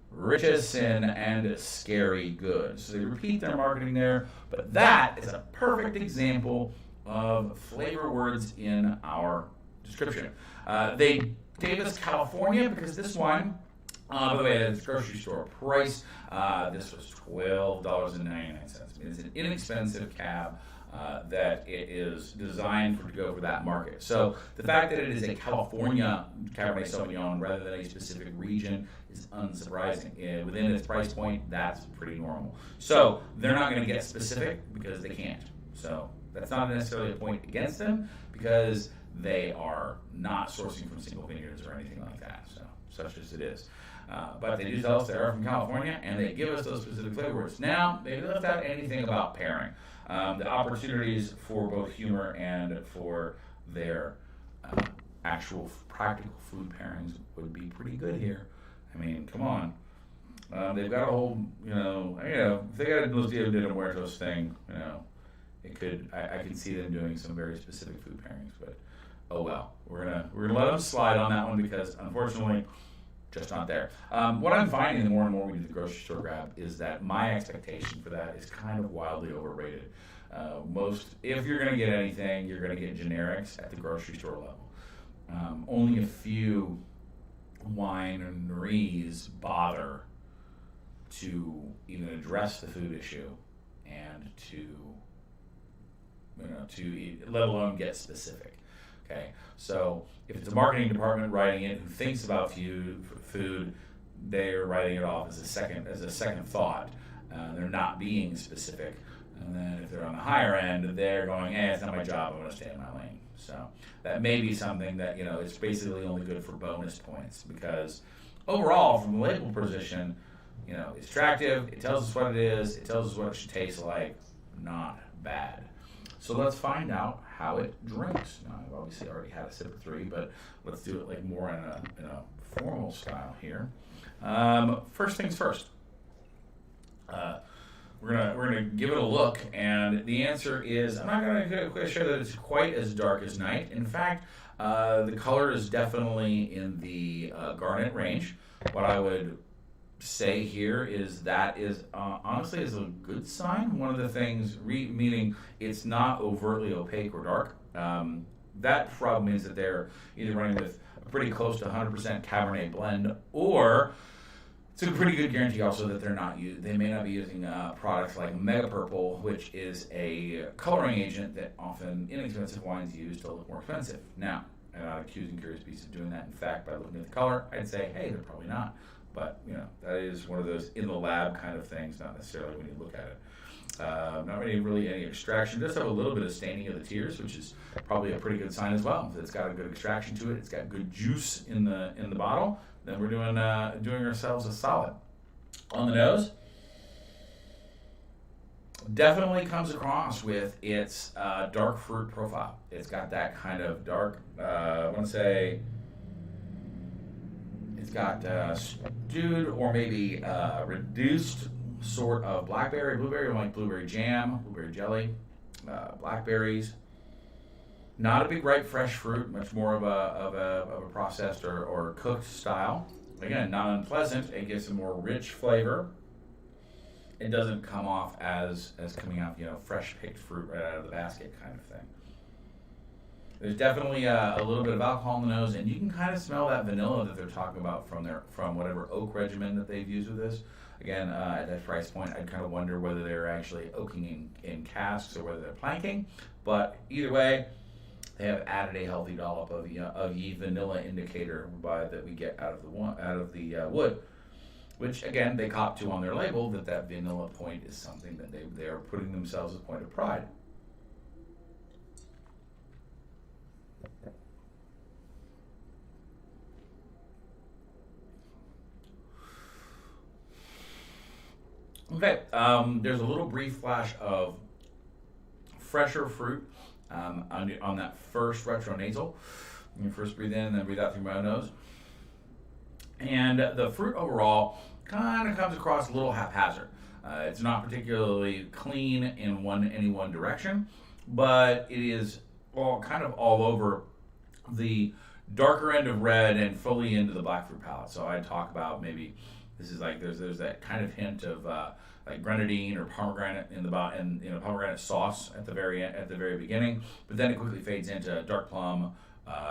rich as sin, and scary good. So they repeat their marketing there, but that is a perfect example of flavor words in our description. They gave us California because this wine, by the way, at its grocery store price, this was $12.99. It's an inexpensive cab that it is designed to go for that market. So the fact that it is a California Cabernet Sauvignon rather than a specific region is unsurprising. Within its price point, that's pretty normal. So they're not going to get specific because they can't. So that's not necessarily a point against them, because they are not sourcing from single vineyards or anything like that. So such as it is. But they do tell us they are from California, and they give us those specific flavor words. Now, they left out anything about pairing. The opportunities for both humor and for their actual practical food pairings would be pretty good here. I mean, come on. They've got a whole, if they got a Los Dia de Muertos thing, it could. I can see them doing some very specific food pairings, but oh well. We're gonna let them slide on that one because unfortunately, just not there. What I'm finding the more and more we do the grocery store grab is that my expectation for that is kind of wildly overrated. If you're going to get anything, you're going to get generics at the grocery store level. Only a few wineries bother to even address the food issue and to let alone get specific. Okay, so if it's a marketing department writing it who thinks about food, they're writing it off as a second thought. They're not being specific. And then if they're on the higher end, they're going, it's not my job, I'm going to stay in my lane. So that may be something that, it's basically only good for bonus points, because overall, from the label position, You know, it's attractive. It tells us what it is. It tells us what it should taste like. Not bad. So let's find out how it drinks. Now, I've obviously already had a sip or three, but let's do it like more in a formal style here. First things first. We're gonna give it a look, and the answer is I'm not gonna show that it's quite as dark as night. In fact, the color is definitely in the garnet range. What I would say here is that is honestly is a good sign. One of the things, meaning it's not overtly opaque or dark. That probably means that they're either running with a pretty close to 100% Cabernet blend, or it's a pretty good guarantee also that they may not be using products like Mega Purple, which is a coloring agent that often inexpensive wines use to look more expensive. Now, I'm not accusing Curious Beasts of doing that. In fact, by looking at the color, I'd say, hey, they're probably not. But, you know, that is one of those in the lab kind of things, not necessarily when you look at it. Not really any extraction. It does have a little bit of staining of the tears, which is probably a pretty good sign as well. It's got a good extraction to it. It's got good juice in the bottle. Then we're doing ourselves a solid. On the nose, definitely comes across with its dark fruit profile. It's got that kind of dark, I want to say, it's got stewed or maybe reduced sort of blackberry, blueberry, like blueberry jam, blueberry jelly, blackberries. Not a big ripe fresh fruit, much more of a processed or cooked style. Again, not unpleasant. It gives a more rich flavor. It doesn't come off as coming out, you know, fresh picked fruit right out of the basket kind of thing. There's definitely a little bit of alcohol in the nose, and you can kind of smell that vanilla that they're talking about from whatever oak regimen that they've used with this. Again, at that price point, I'd kind of wonder whether they're actually oaking in casks or whether they're planking. But either way, they have added a healthy dollop of the vanilla indicator that we get out of the wood, which again they cop to on their label that vanilla point is something that they are putting themselves as a point of pride. Okay, there's a little brief flash of fresher fruit on that first retronasal. You first breathe in, then breathe out through my nose. And the fruit overall kind of comes across a little haphazard. It's not particularly clean in any one direction, but it is kind of all over the darker end of red and fully into the black fruit palette. So I talk about maybe this is like there's that kind of hint of like grenadine or pomegranate in pomegranate sauce at the very beginning, but then it quickly fades into dark plum,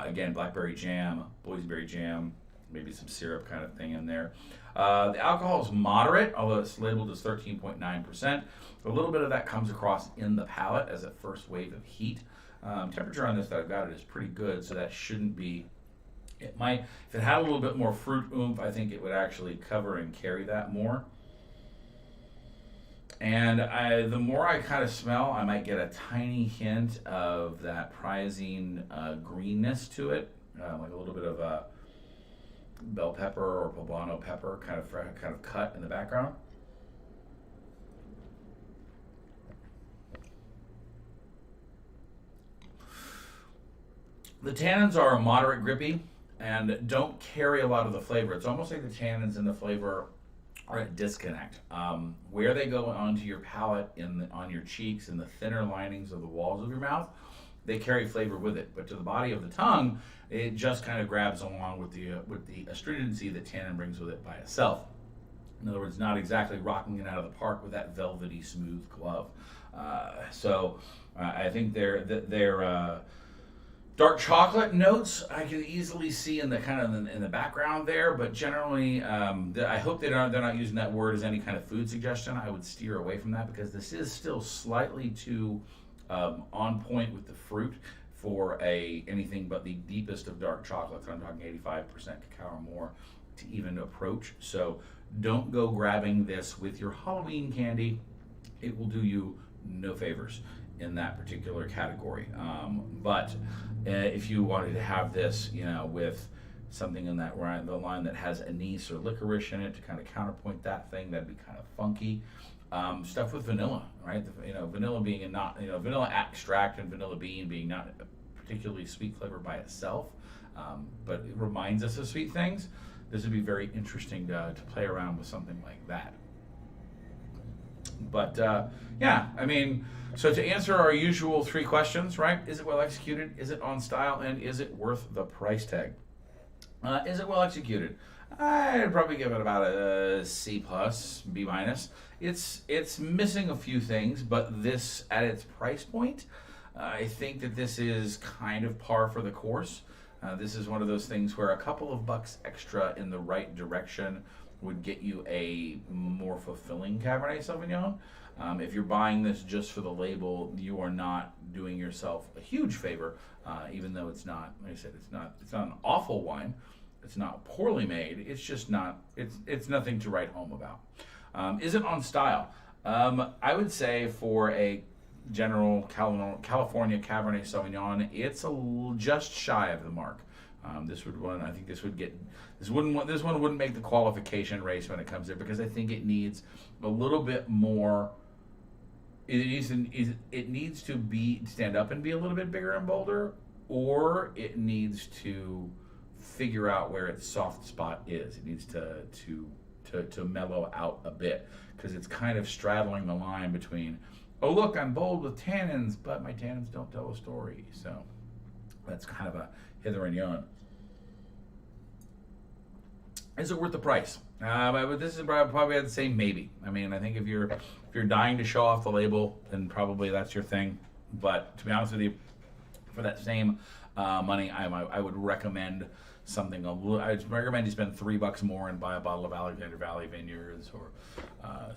again blackberry jam, boysenberry jam, maybe some syrup kind of thing in there. The alcohol is moderate, although it's labeled as 13.9%. A little bit of that comes across in the palate as a first wave of heat. Temperature on this that I've got it is pretty good, so that shouldn't be. It might, if it had a little bit more fruit oomph, I think it would actually cover and carry that more. And the more I kind of smell, I might get a tiny hint of that Priazine greenness to it, like a little bit of a bell pepper or poblano pepper kind of cut in the background. The tannins are moderate grippy and don't carry a lot of the flavor. It's almost like the tannins and the flavor are at disconnect. Where they go onto your palate, on your cheeks and the thinner linings of the walls of your mouth, they carry flavor with it. But to the body of the tongue, it just kind of grabs along with the astringency that tannin brings with it by itself. In other words, not exactly rocking it out of the park with that velvety, smooth glove. So I think they're dark chocolate notes I can easily see in the kind of in the background there, but generally, I hope they're not using that word as any kind of food suggestion. I would steer away from that because this is still slightly too on point with the fruit for anything but the deepest of dark chocolates. I'm talking 85% cacao or more to even approach. So don't go grabbing this with your Halloween candy. It will do you no favors in that particular category. But if you wanted to have this, with something in that the line that has anise or licorice in it to kind of counterpoint that thing. That'd be kind of funky. Stuff with vanilla, right? Vanilla being vanilla extract and vanilla bean being not a particularly sweet flavor by itself, but it reminds us of sweet things. This would be very interesting to play around with something like that. But yeah, I mean, so to answer our usual 3 questions, right? Is it well executed? Is it on style? And is it worth the price tag? Is it well executed? I'd probably give it about a C+, B-. It's missing a few things, but this, at its price point, I think that this is kind of par for the course. This is one of those things where a couple of bucks extra in the right direction would get you a more fulfilling Cabernet Sauvignon. If you're buying this just for the label, you are not doing yourself a huge favor, even though it's not, like I said, it's not an awful wine. It's not poorly made. It's just not, it's nothing to write home about. Is it on style? I would say for a general California Cabernet Sauvignon, it's just shy of the mark. This one wouldn't make the qualification race when it comes there, because I think it needs a little bit more. It needs to stand up and be a little bit bigger and bolder, or it needs to figure out where its soft spot is. It needs to mellow out a bit, because it's kind of straddling the line between, oh look, I'm bold with tannins, but my tannins don't tell a story. So that's kind of a hither and yon. Is it worth the price? This is probably I'd say maybe. I mean, I think if you're dying to show off the label, then probably that's your thing. But to be honest with you, for that same money, I would recommend something I'd recommend you spend $3 more and buy a bottle of Alexander Valley Vineyards, or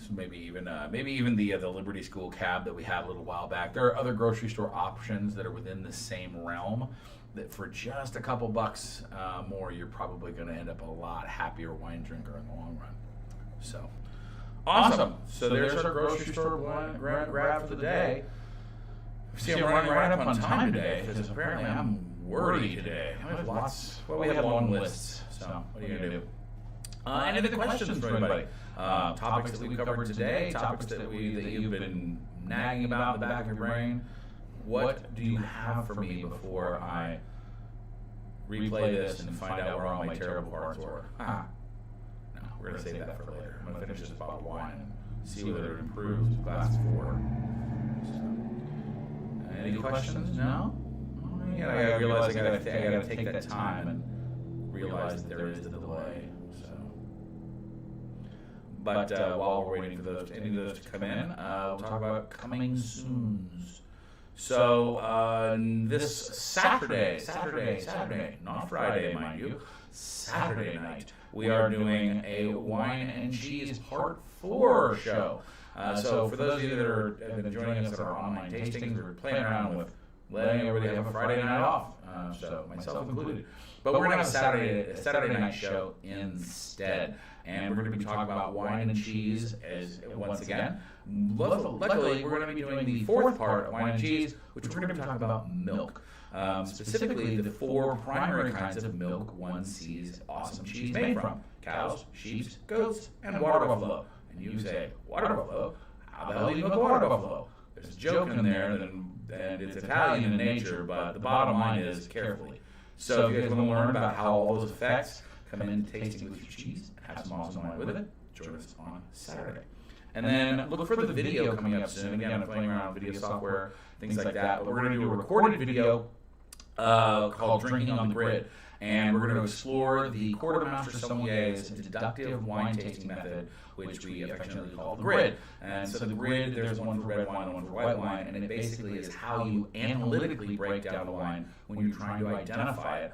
maybe even the Liberty School Cab that we had a little while back. There are other grocery store options that are within the same realm, that for just a couple bucks more, you're probably going to end up a lot happier wine drinker in the long run. So awesome. So there's our grocery store grab for the day. See, I'm running right up on time today, because apparently I'm wordy today. We have long lists, so what are you going to do? Any other questions for anybody? Topics that we covered today, topics that you've been nagging about in the back of your brain. What do you have for me before I replay this and find out where all my terrible parts were? No, we're going to save that for later. I'm going to finish this bottle of wine and see whether it improves with glass 4. So, any questions? No? I realize I gotta take that time and realize that there is a delay. So, but while we're waiting for any of those to come in, we'll talk about coming soons. So this Saturday, not Friday, mind you, Saturday night, we are doing a Wine and Cheese Part 4 show. So for those of you that have been joining us at our online tastings, we're playing around with letting everybody have a Friday night off, so myself included. But we're going to have a Saturday night show instead, and we're going to be talking about wine and cheese once again. Luckily, we're going to be doing the 4th part of wine and cheese, which we're going to be talking about milk. Specifically, the 4 primary kinds of milk one sees awesome cheese made from: cows, sheep, goats, and water buffalo. And you say, water buffalo? How the hell do you milk water buffalo? There's a joke in there, and it's Italian in nature, but the bottom line is carefully. So if you guys want to learn about how all those effects come into tasting with your cheese and have some awesome wine with it, join us on Saturday. And then look for the video coming up soon. Again, I'm playing around with video software, things like that, but we're going to do a recorded video called Drinking on the Grid. And we're going to explore the Quartermaster Sommelier's deductive wine tasting method, which we affectionately call the grid. And so the grid, there's one for red wine and one for white wine, and it basically is how you analytically break down the wine when you're trying to identify it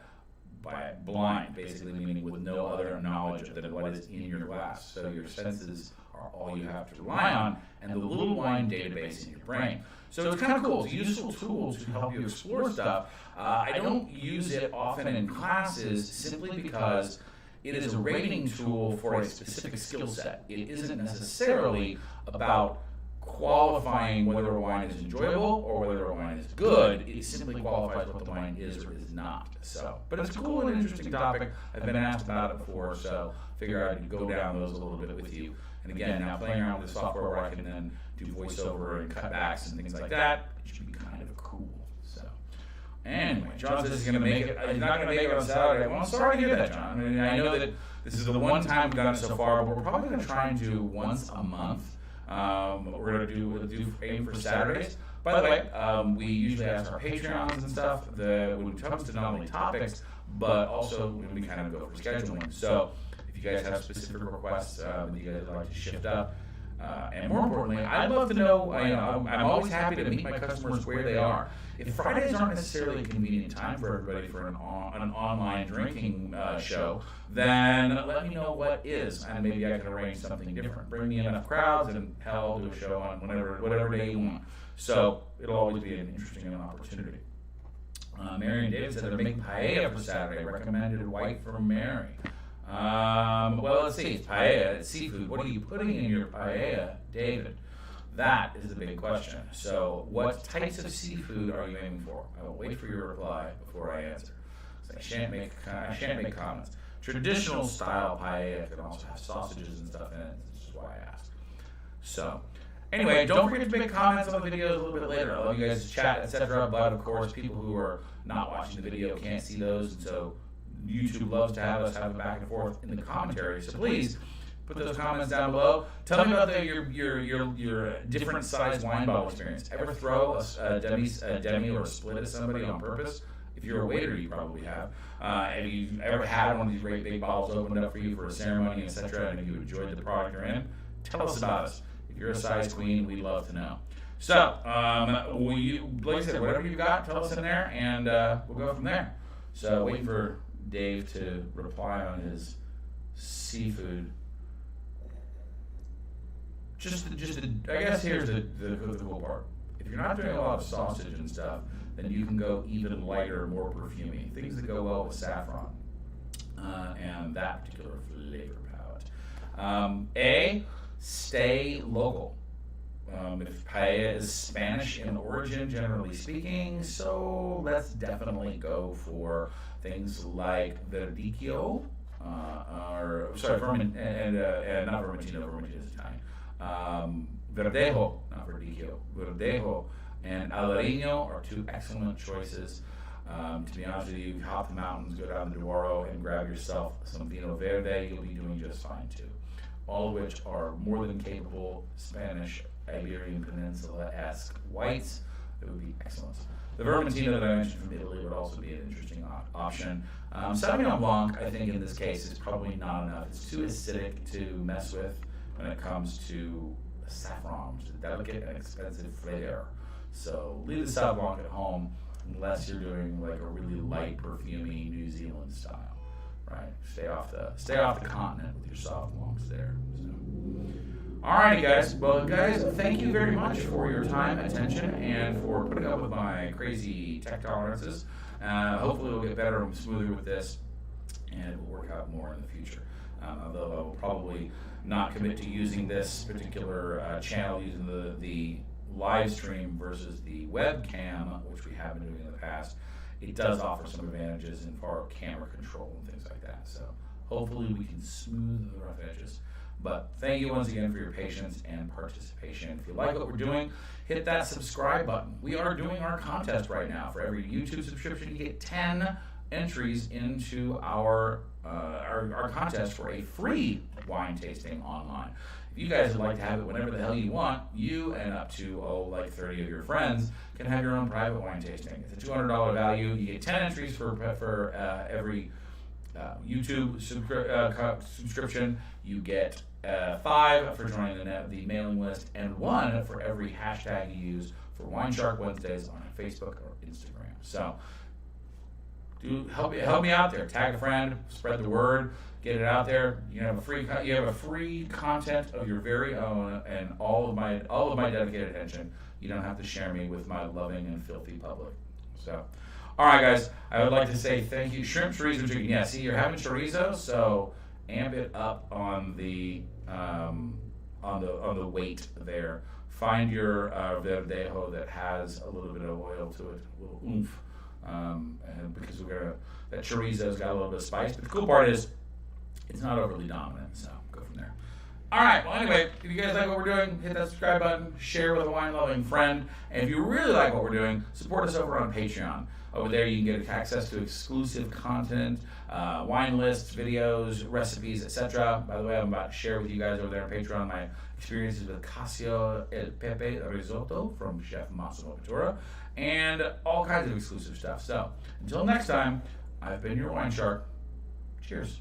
by blind, basically meaning with no other knowledge than what is in your glass. So your senses are all you have to rely on, and the little wine database in your brain. So it's kind of cool. It's a useful tool to help you explore stuff. I don't use it often in classes simply because it is a rating tool for a specific skill set. It isn't necessarily about qualifying whether a wine is enjoyable or whether a wine is good. It simply qualifies what the wine is or is not. So, but it's a cool and interesting topic. I've been asked about it before, so figure I'd go down those a little bit with you. And again, now playing around with the software where I can then do voiceover and cutbacks and things like that, it should be kind of cool. So, anyway, John says he's going to make it. He's not going to make it on Saturday. Well, I'm sorry to hear that, John. I mean, I know that this is the one time we've done it so far, but we're probably going to try and do once a month. We're going to aim for Saturdays. By the way, we usually ask our Patreons and stuff when it comes to not only topics, but also when we kind of go for scheduling. So if you guys have specific requests that you guys would like to shift up, and more importantly, I'd love to know, I'm always happy to meet my customers where they are. If Fridays aren't necessarily a convenient time for everybody for an online drinking show, then let me know what is, and maybe I can arrange something different. Bring me enough crowds, and hell, I'll do a show on whatever day you want. So it'll always be an interesting opportunity. Mary and David said they're making paella for Saturday. Recommended white from Mary. Well, let's see. It's paella. It's seafood. What are you putting in your paella, David? That is the big question. So, what types of seafood are you aiming for? I will wait for your reply before I answer. So I shan't make comments. Traditional style paella can also have sausages and stuff in it. This is why I asked. So, anyway, don't forget to make comments on the videos a little bit later. I love you guys to chat, etc. But of course, people who are not watching the video can't see those, and so YouTube loves to have us have a back and forth in the commentary. So please put those comments down below. Tell me about your different size wine bottle experience. Ever throw a demi or a split at somebody on purpose? If you're a waiter, you probably have. Have you ever had one of these great big bottles opened up for you for a ceremony, etc., and you enjoyed the product you're in? Tell us about it. If you're a size queen, we'd love to know. So, like I said, whatever you got, tell us in there, and we'll go from there. So, waiting for Dave to reply on his seafood. I guess here's the cool part. If you're not doing a lot of sausage and stuff, then you can go even lighter, more perfumey. Things that go well with saffron and that particular flavor palette. Stay local. If paella is Spanish in origin, generally speaking, so let's definitely go for things like verdicchio, not Vermentino is Italian. Verdejo, not verdicchio, Verdejo and Albarino are two excellent choices. To be honest with you, hop the mountains, go down the Douro, and grab yourself some Vino Verde. You'll be doing just fine too. All of which are more than capable Spanish Iberian Peninsula-esque whites. It would be excellent. The Vermentino that I mentioned from Italy would also be an interesting option. Sauvignon Blanc, I think in this case, is probably not enough. It's too acidic to mess with when it comes to saffron, which is a delicate and expensive flavor. So leave the Sauv Blanc at home unless you're doing like a really light, perfumey New Zealand style. Right, stay off the continent with your soft Blancs there. So. Alrighty, guys. Well, guys, thank you very much for your time, attention, and for putting up with my crazy tech tolerances. Hopefully, we'll get better and smoother with this, and it will work out more in the future. Although I will probably not commit to using this particular channel, using the live stream versus the webcam, which we have been doing in the past. It does offer some advantages in far camera control and things like that. So hopefully we can smooth the rough edges. But thank you once again for your patience and participation. If you like what we're doing, hit that subscribe button. We are doing our contest right now. For every YouTube subscription, you get 10 entries into our contest for a free wine tasting online. If you guys would like to have it whenever the hell you want, you and up to, like 30 of your friends can have your own private wine tasting. It's a $200 value. You get 10 entries for every YouTube subscription. You get 5 for joining the mailing list, and 1 for every hashtag you use for WineShark Wednesdays on Facebook or Instagram. So help me out there. Tag a friend, spread the word. Get it out there. You have a free content of your very own, and all of my dedicated attention. You don't have to share me with my loving and filthy public. So, all right, guys. I would like to say thank you. Shrimp chorizo chicken. Yeah, see, you're having chorizo, so amp it up on the on the weight there. Find your Verdejo that has a little bit of oil to it, a little oomph, and because that chorizo's got a little bit of spice. But the cool part is it's not overly dominant, so go from there. All right, well, anyway, if you guys like what we're doing, hit that subscribe button, share with a wine-loving friend, and if you really like what we're doing, support us over on Patreon. Over there, you can get access to exclusive content, wine lists, videos, recipes, etc. By the way, I'm about to share with you guys over there on Patreon my experiences with Cassio El Pepe Risotto from Chef Massimo Ventura, and all kinds of exclusive stuff. So, until next time, I've been your Wine Shark. Cheers.